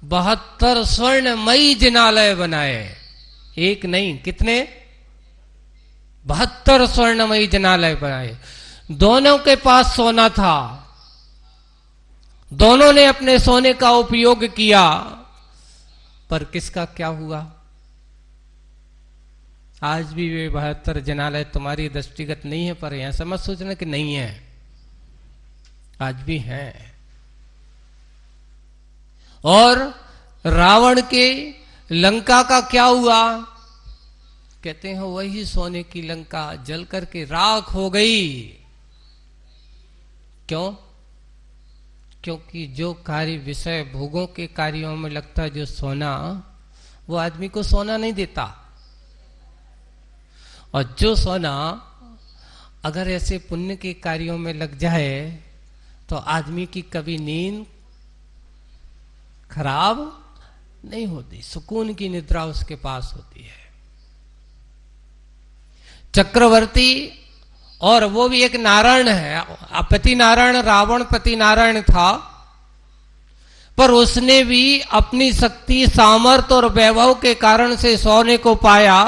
72 स्वर्णमयी जिनालय बनाए। एक नहीं, कितने, 72 स्वर्णमयी जिनालय बनाए। दोनों के पास सोना था, दोनों ने अपने सोने का उपयोग किया, पर किसका क्या हुआ। आज भी वे 72 जिनालय तुम्हारी दृष्टिगत नहीं है, पर यहां समझ सोचना कि नहीं है, आज भी है। और रावण के लंका का क्या हुआ, कहते हैं वही सोने की लंका जल करके राख हो गई। क्यों? क्योंकि जो कार्य विषय भोगों के कार्यों में लगता है जो सोना, वो आदमी को सोना नहीं देता। और जो सोना अगर ऐसे पुण्य के कार्यों में लग जाए तो आदमी की कभी नींद खराब नहीं होती, सुकून की निद्रा उसके पास होती है। चक्रवर्ती, और वो भी एक नारायण है, पति नारायण, रावण पति नारायण था, पर उसने भी अपनी शक्ति, सामर्थ्य और वैभव के कारण से सोने को पाया।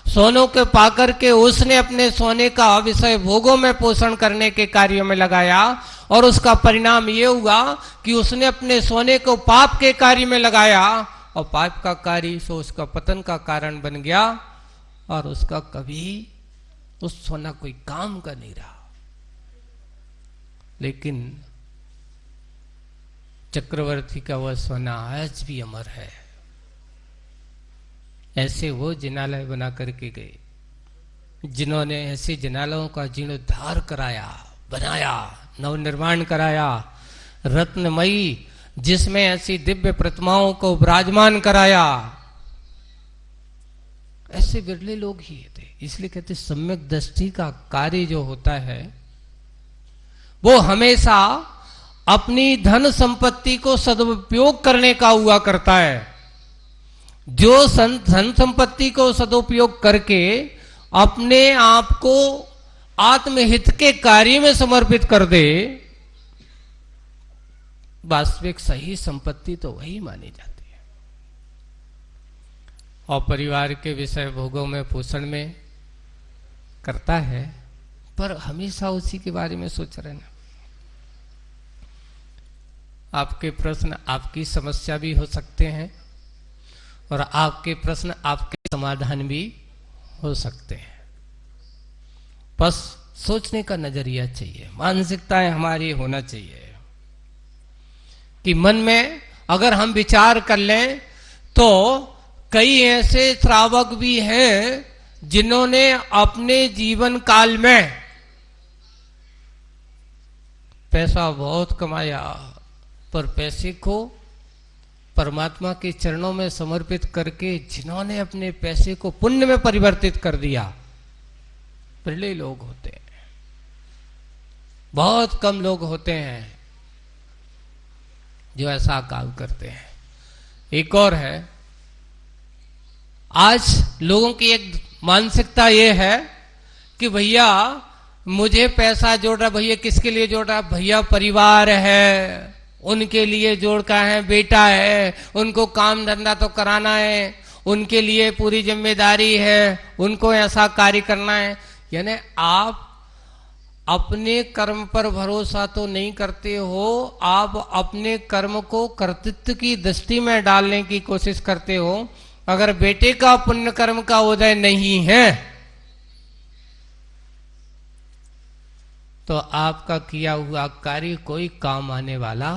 सोनों के पाकर के उसने अपने सोने का विषय भोगों में पोषण करने के कार्यों में लगाया, और उसका परिणाम ये हुआ कि उसने अपने सोने को पाप के कार्य में लगाया और पाप का कार्य सो उसका पतन का कारण बन गया, और उसका कभी उस सोना कोई काम का नहीं रहा। लेकिन चक्रवर्ती का वह सोना आज भी अमर है। ऐसे वो जिनालय बना करके गए, जिन्होंने ऐसे जिनालयों का जीर्णोद्धार कराया, बनाया, नवनिर्माण कराया, रत्नमयी जिसमें ऐसी दिव्य प्रतिमाओं को विराजमान कराया। ऐसे विरले लोग ही थे। इसलिए कहते सम्यक दृष्टि का कार्य जो होता है वो हमेशा अपनी धन संपत्ति को सदुपयोग करने का हुआ करता है। जो धन संपत्ति को सदुपयोग करके अपने आप को आत्महित के कार्य में समर्पित कर दे, वास्तविक सही संपत्ति तो वही मानी जाती है। और परिवार के विषय भोगों में पोषण में करता है, पर हमेशा उसी के बारे में सोच रहना। आपके प्रश्न आपकी समस्या भी हो सकते हैं, और आपके प्रश्न आपके समाधान भी हो सकते हैं। बस सोचने का नजरिया चाहिए, मानसिकताएं हमारी होना चाहिए कि मन में अगर हम विचार कर लें तो कई ऐसे श्रावक भी हैं जिन्होंने अपने जीवन काल में पैसा बहुत कमाया, पर पैसे को परमात्मा के चरणों में समर्पित करके जिन्होंने अपने पैसे को पुण्य में परिवर्तित कर दिया, पहले लोग होते हैं। बहुत कम लोग होते हैं जो ऐसा काम करते हैं। एक और है, आज लोगों की एक मानसिकता ये है कि भैया मुझे पैसा जोड़ रहा, भैया किसके लिए जोड़ रहा, भैया परिवार है उनके लिए जोड़ का है, बेटा है उनको काम धंधा तो कराना है, उनके लिए पूरी जिम्मेदारी है, उनको ऐसा कार्य करना है। यानी आप अपने कर्म पर भरोसा तो नहीं करते हो, आप अपने कर्म को कर्तृत्व की दृष्टि में डालने की कोशिश करते हो। अगर बेटे का पुण्य कर्म का उदय नहीं है तो आपका किया हुआ कार्य कोई काम आने वाला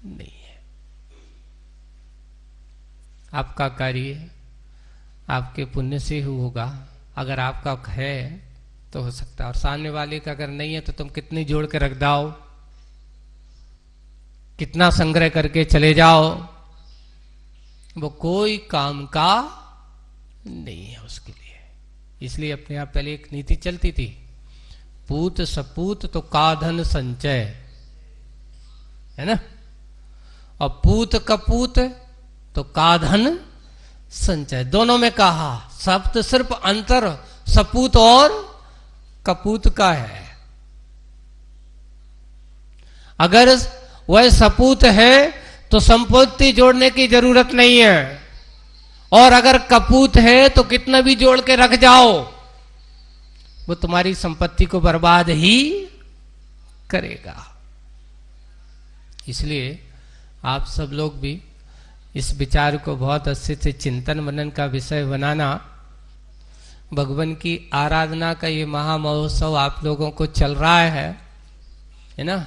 नहीं है। आपका कार्य आपके पुण्य से ही होगा। अगर आपका है तो हो सकता है, और सामने वाले का अगर नहीं है तो तुम कितनी जोड़ के रख दाओ, कितना संग्रह करके चले जाओ, वो कोई काम का नहीं है उसके लिए। इसलिए अपने आप पहले एक नीति चलती थी, पूत सपूत तो का धन संचय, है ना, और पूत कपूत तो का धन संचय, दोनों में कहा। सब तो सिर्फ अंतर सपूत और कपूत का है। अगर वह सपूत है तो संपत्ति जोड़ने की जरूरत नहीं है, और अगर कपूत है तो कितना भी जोड़ के रख जाओ वो तुम्हारी संपत्ति को बर्बाद ही करेगा। इसलिए आप सब लोग भी इस विचार को बहुत अच्छे से चिंतन मनन का विषय बनाना। भगवान की आराधना का ये महामहोत्सव आप लोगों को चल रहा है ना।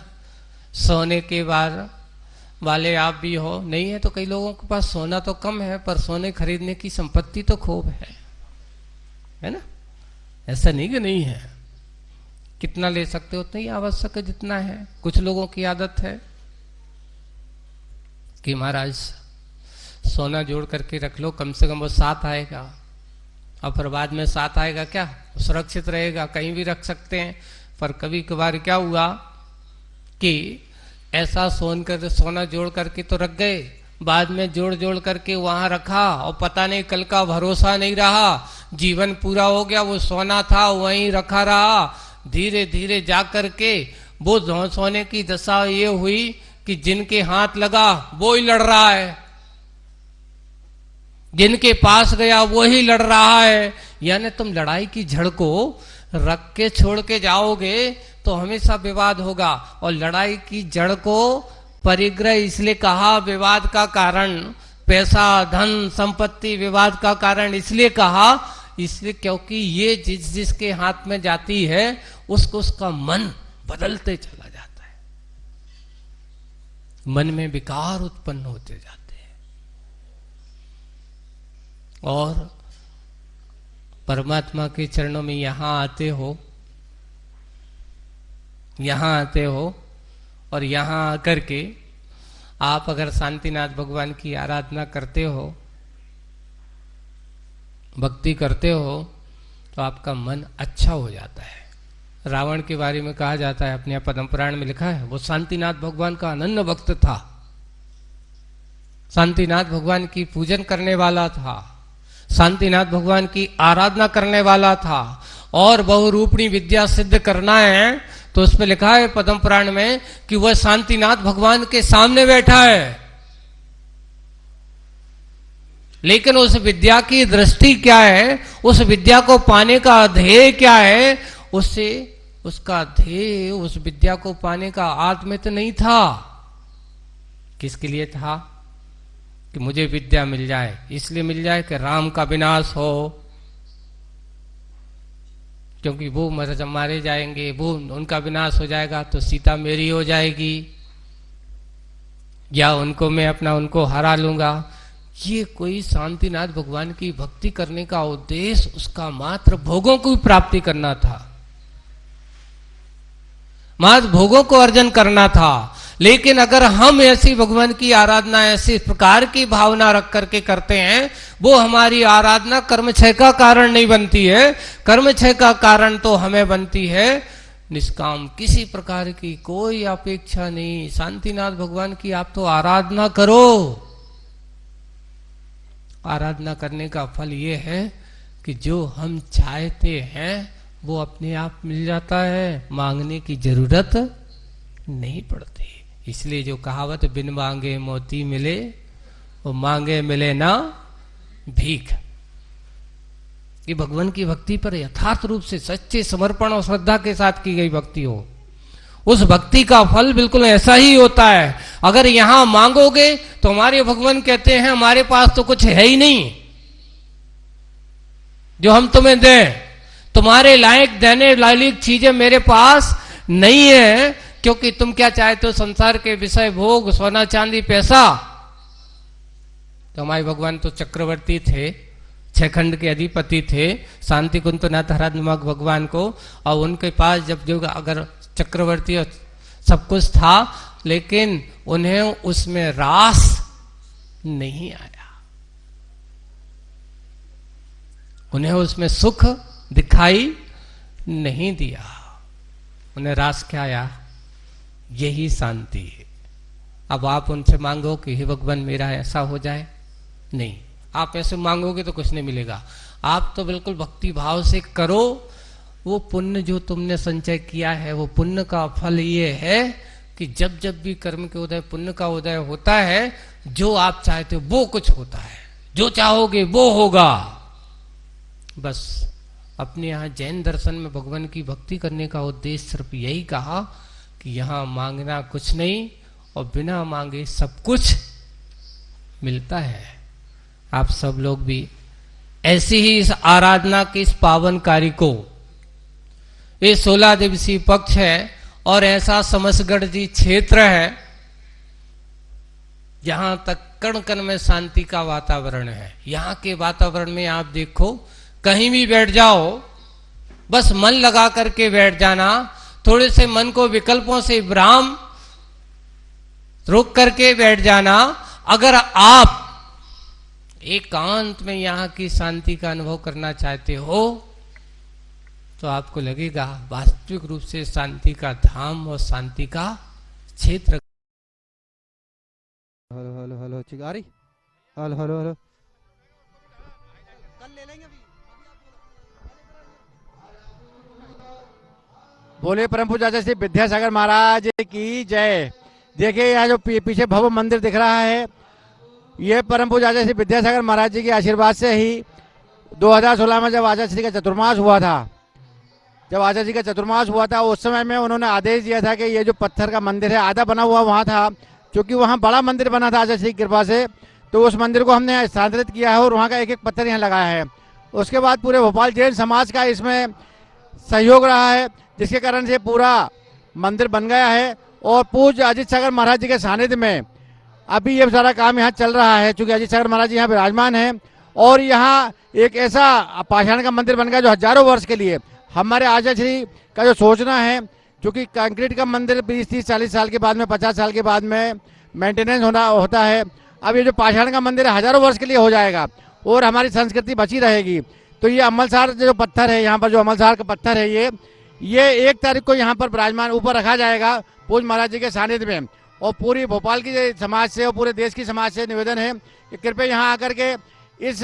सोने के बाद वाले आप भी हो, नहीं है तो कई लोगों के पास सोना तो कम है पर सोने खरीदने की संपत्ति तो खूब है ना। ऐसा नहीं कि नहीं है, कितना ले सकते हो उतना ही आवश्यक है जितना है। कुछ लोगों की आदत है कि महाराज सोना जोड़ करके रख लो, कम से कम वो साथ आएगा, और फिर बाद में साथ आएगा क्या, सुरक्षित रहेगा, कहीं भी रख सकते हैं। पर कभी कभार क्या हुआ कि ऐसा सोना जोड़ करके तो रख गए, बाद में जोड़ जोड़ करके वहां रखा और पता नहीं कल का भरोसा नहीं रहा, जीवन पूरा हो गया, वो सोना था वहीं रखा रहा। धीरे धीरे जा करके वो सोने की दशा ये हुई कि जिनके हाथ लगा वो ही लड़ रहा है, जिनके पास गया वो ही लड़ रहा है। यानी तुम लड़ाई की जड़ को रख के छोड़ के जाओगे तो हमेशा विवाद होगा। और लड़ाई की जड़ को परिग्रह इसलिए कहा विवाद का कारण पैसा धन संपत्ति विवाद का कारण इसलिए कहा, इसलिए क्योंकि ये जिसके हाथ में जाती है उसका मन बदलते चला जाता है, मन में विकार उत्पन्न होते जाते हैं। और परमात्मा के चरणों में यहां आते हो और यहां आकर के आप अगर शांतिनाथ भगवान की आराधना करते हो, भक्ति करते हो, तो आपका मन अच्छा हो जाता है। रावण के बारे में कहा जाता है, अपने पद्म पुराण में लिखा है, वो शांतिनाथ भगवान का अनन्य भक्त था, शांतिनाथ भगवान की पूजन करने वाला था, शांतिनाथ भगवान की आराधना करने वाला था। और बहुरूपणी विद्या सिद्ध करना है तो उसमें लिखा है पद्म पुराण में कि वह शांतिनाथ भगवान के सामने बैठा है, लेकिन उस विद्या की दृष्टि क्या है, उस विद्या को पाने का ध्येय क्या है, उसका ध्येय उस विद्या को पाने का आत्मित नहीं था। किसके लिए था? कि मुझे विद्या मिल जाए, इसलिए मिल जाए कि राम का विनाश हो, क्योंकि वो मारे जाएंगे, वो उनका विनाश हो जाएगा तो सीता मेरी हो जाएगी, या उनको हरा लूंगा। ये कोई शांतिनाथ भगवान की भक्ति करने का उद्देश्य उसका मात्र भोगों की प्राप्ति करना था, मात्र भोगों को अर्जन करना था। लेकिन अगर हम ऐसी भगवान की आराधना ऐसी प्रकार की भावना रख करके करते हैं, वो हमारी आराधना कर्मक्षय का कारण नहीं बनती है। कर्मक्षय का कारण तो हमें बनती है निष्काम, किसी प्रकार की कोई अपेक्षा नहीं। शांतिनाथ भगवान की आप तो आराधना करो, आराधना करने का फल ये है कि जो हम चाहते हैं वो अपने आप मिल जाता है, मांगने की जरूरत नहीं पड़ती। इसलिए जो कहावत बिन मांगे मोती मिले, वो मांगे मिले ना भीख, ये भगवान की भक्ति पर यथार्थ रूप से सच्चे समर्पण और श्रद्धा के साथ की गई भक्ति हो, उस भक्ति का फल बिल्कुल ऐसा ही होता है। अगर यहां मांगोगे तो हमारे भगवान कहते हैं हमारे पास तो कुछ है ही नहीं जो हम तुम्हें दें, तुम्हारे लायक देने लायक चीजें मेरे पास नहीं है, क्योंकि तुम क्या चाहते हो? संसार के विषय भोग, सोना चांदी पैसा। तो हमारे भगवान तो चक्रवर्ती थे, 6 खंड के अधिपति थे, शांति कुंतनाथ हरात्मक भगवान को, और उनके पास जब जो अगर चक्रवर्ती सब कुछ था, लेकिन उन्हें उसमें रास नहीं आया, उन्हें उसमें सुख दिखाई नहीं दिया। उन्हें रास क्या आया? यही शांति है। अब आप उनसे मांगो कि हे भगवान मेरा ऐसा हो जाए, नहीं, आप ऐसे मांगोगे तो कुछ नहीं मिलेगा। आप तो बिल्कुल भक्ति भाव से करो, वो पुण्य जो तुमने संचय किया है, वो पुण्य का फल ये है कि जब जब भी कर्म के उदय, पुण्य का उदय होता है, जो आप चाहते हो वो कुछ होता है, जो चाहोगे वो होगा। बस अपने यहाँ जैन दर्शन में भगवान की भक्ति करने का उद्देश्य सिर्फ यही कहा कि यहाँ मांगना कुछ नहीं और बिना मांगे सब कुछ मिलता है। आप सब लोग भी ऐसी ही इस आराधना के इस पावन कार्य को, ये 16 दिवसीय पक्ष है और ऐसा समसगढ़ जी क्षेत्र है जहां तक कण कण में शांति का वातावरण है। यहाँ के वातावरण में आप देखो, कहीं भी बैठ जाओ, बस मन लगा करके बैठ जाना, थोड़े से मन को विकल्पों से विराम रोक करके बैठ जाना। अगर आप एकांत में यहाँ की शांति का अनुभव करना चाहते हो तो आपको लगेगा वास्तविक रूप से शांति का धाम और शांति का क्षेत्र। Hello hello hello Chingari, hello hello hello, कल ले लेंगे अभी। बोले परम पूज्य श्री विद्यासागर महाराज की जय। देखिए यहाँ जो पीछे भव्य मंदिर दिख रहा है, ये परम पूज्य श्री विद्यासागर महाराज जी के आशीर्वाद से ही 2016 में जब आचार्य श्री का चतुर्मास हुआ था, जब आचार्य जी का चतुर्मास हुआ था, उस समय में उन्होंने आदेश दिया था कि ये जो पत्थर का मंदिर है आधा बना हुआ वहाँ था, क्योंकि वहाँ बड़ा मंदिर बना था आचार्य श्री की कृपा से, तो उस मंदिर को हमने स्थानांतरित किया है और वहाँ का एक एक पत्थर यहाँ लगाया है। उसके बाद पूरे भोपाल जैन समाज का इसमें सहयोग रहा है, जिसके कारण से पूरा मंदिर बन गया है। और पूज्य अजीत सागर महाराज जी के सानिध्य में अभी ये सारा काम यहाँ चल रहा है, चूंकि अजीत सागर महाराज जी यहाँ विराजमान हैं। और यहाँ एक ऐसा पाषाण का मंदिर बन गया जो हजारों वर्ष के लिए हमारे आचार्य श्री का जो सोचना है, क्योंकि कंक्रीट का मंदिर 20-30-40 साल के बाद में, 50 साल के बाद में मेंटेनेंस होता है। अब ये जो पाषाण का मंदिर है हजारों वर्ष के लिए हो जाएगा और हमारी संस्कृति बची रहेगी। तो ये अमलसार जो पत्थर है, यहाँ पर जो अमलसार का पत्थर है, ये 1 तारीख को यहाँ पर विराजमान ऊपर रखा जाएगा पूज्य महाराज जी के सानिध्य में। और पूरी भोपाल की समाज से और पूरे देश की समाज से निवेदन है कि कृपया यहाँ आकर के इस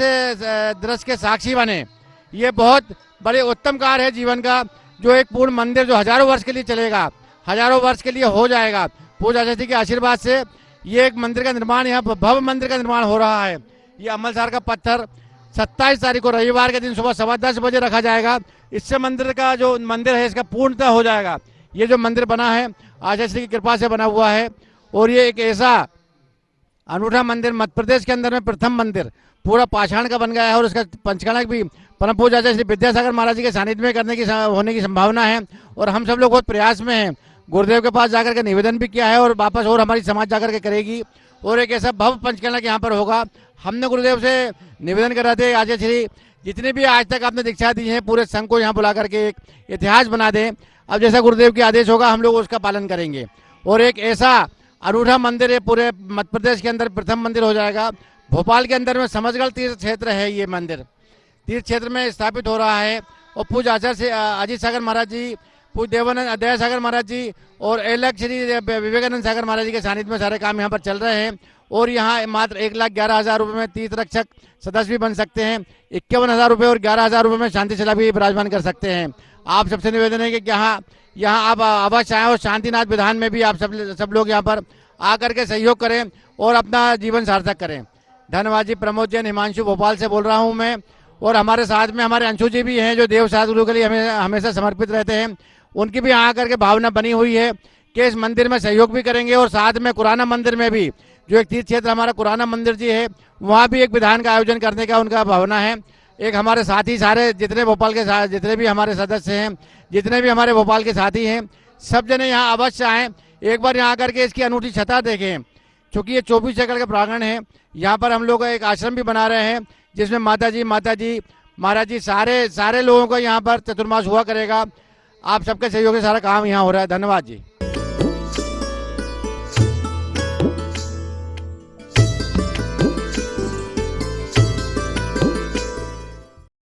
दृश्य के साक्षी बने। ये बहुत बड़े उत्तम कार्य है जीवन का, जो एक पूर्ण मंदिर जो हजारों वर्ष के लिए चलेगा, हजारों वर्ष के लिए हो जाएगा। पूज्य आचार्य जी के आशीर्वाद से ये एक मंदिर का निर्माण, यहाँ भव्य मंदिर का निर्माण हो रहा है। ये अमलसार का पत्थर 27 तारीख को रविवार के दिन सुबह 10:15 बजे रखा जाएगा। इससे मंदिर का जो मंदिर है इसका पूर्णतः हो जाएगा। ये जो मंदिर बना है आचार्य श्री की कृपा से बना हुआ है और ये एक ऐसा अनूठा मंदिर, मध्य प्रदेश के अंदर में प्रथम मंदिर पूरा पाषाण का बन गया है। और उसका पंचकलश भी परम पूज्य आचार्य श्री विद्यासागर महाराज जी के सानिध्य में करने की होने की संभावना है। और हम सब लोग बहुत प्रयास में हैं, गुरुदेव के पास जाकर के निवेदन भी किया है और वापस और हमारी समाज जाकर के करेगी और एक ऐसा भव्य पंचकलश यहाँ पर होगा। हमने गुरुदेव से निवेदन कर रहे थे, आचार्य श्री जितने भी आज तक आपने दीक्षा दी है पूरे संघ को यहाँ बुला करके एक इतिहास बना दें। अब जैसा गुरुदेव के आदेश होगा हम लोग उसका पालन करेंगे और एक ऐसा अनूठा मंदिर है पूरे मध्य प्रदेश के अंदर प्रथम मंदिर हो जाएगा। भोपाल के अंदर में समझगढ़ तीर्थ क्षेत्र है, ये मंदिर तीर्थ क्षेत्र में स्थापित हो रहा है। और पूज्य आचार्य से अजीत सागर महाराज जी, पूज्य देवानंद अदया सागर महाराज जी और अलग श्री विवेकानंद सागर महाराज जी के सानिध्य में सारे काम यहाँ पर चल रहे हैं। और यहाँ मात्र 1,11,000 रुपये में तीर्थ रक्षक सदस्य भी बन सकते हैं, 51,000 रुपये और 11,000 रुपये में शांति शिला भी विराजमान कर सकते हैं। आप सबसे निवेदन है कि यहाँ आप अवश्य आएँ और शांतिनाथ विधान में भी आप सब लोग यहाँ पर आकर के सहयोग करें और अपना जीवन सार्थक करें। धन्यवाद जी। प्रमोद जैन, हिमांशु, भोपाल से बोल रहा हूँ मैं। और हमारे साथ में हमारे अंशु जी भी हैं जो देव साधु के लिए हमेशा समर्पित रहते हैं। उनकी भी यहाँ आकर के भावना बनी हुई है कि इस मंदिर में सहयोग भी करेंगे और साथ में कुराना मंदिर में भी, जो एक तीर्थ क्षेत्र हमारा कुराना मंदिर जी है, वहाँ भी एक विधान का आयोजन करने का उनका भावना है। एक हमारे साथी सारे जितने भोपाल के जितने भी हमारे सदस्य हैं, जितने भी हमारे भोपाल के साथी हैं, सब जने यहाँ अवश्य आएँ, एक बार यहाँ आकर के इसकी अनूठी छटा देखें। चूँकि ये 24 एकड़ का प्रांगण है, यहाँ पर हम लोग एक आश्रम भी बना रहे हैं जिसमें माता जी महाराज जी सारे लोगों को यहाँ पर चतुर्मास हुआ करेगा। आप सबके सहयोग से सारा काम यहाँ हो रहा है। धन्यवाद जी।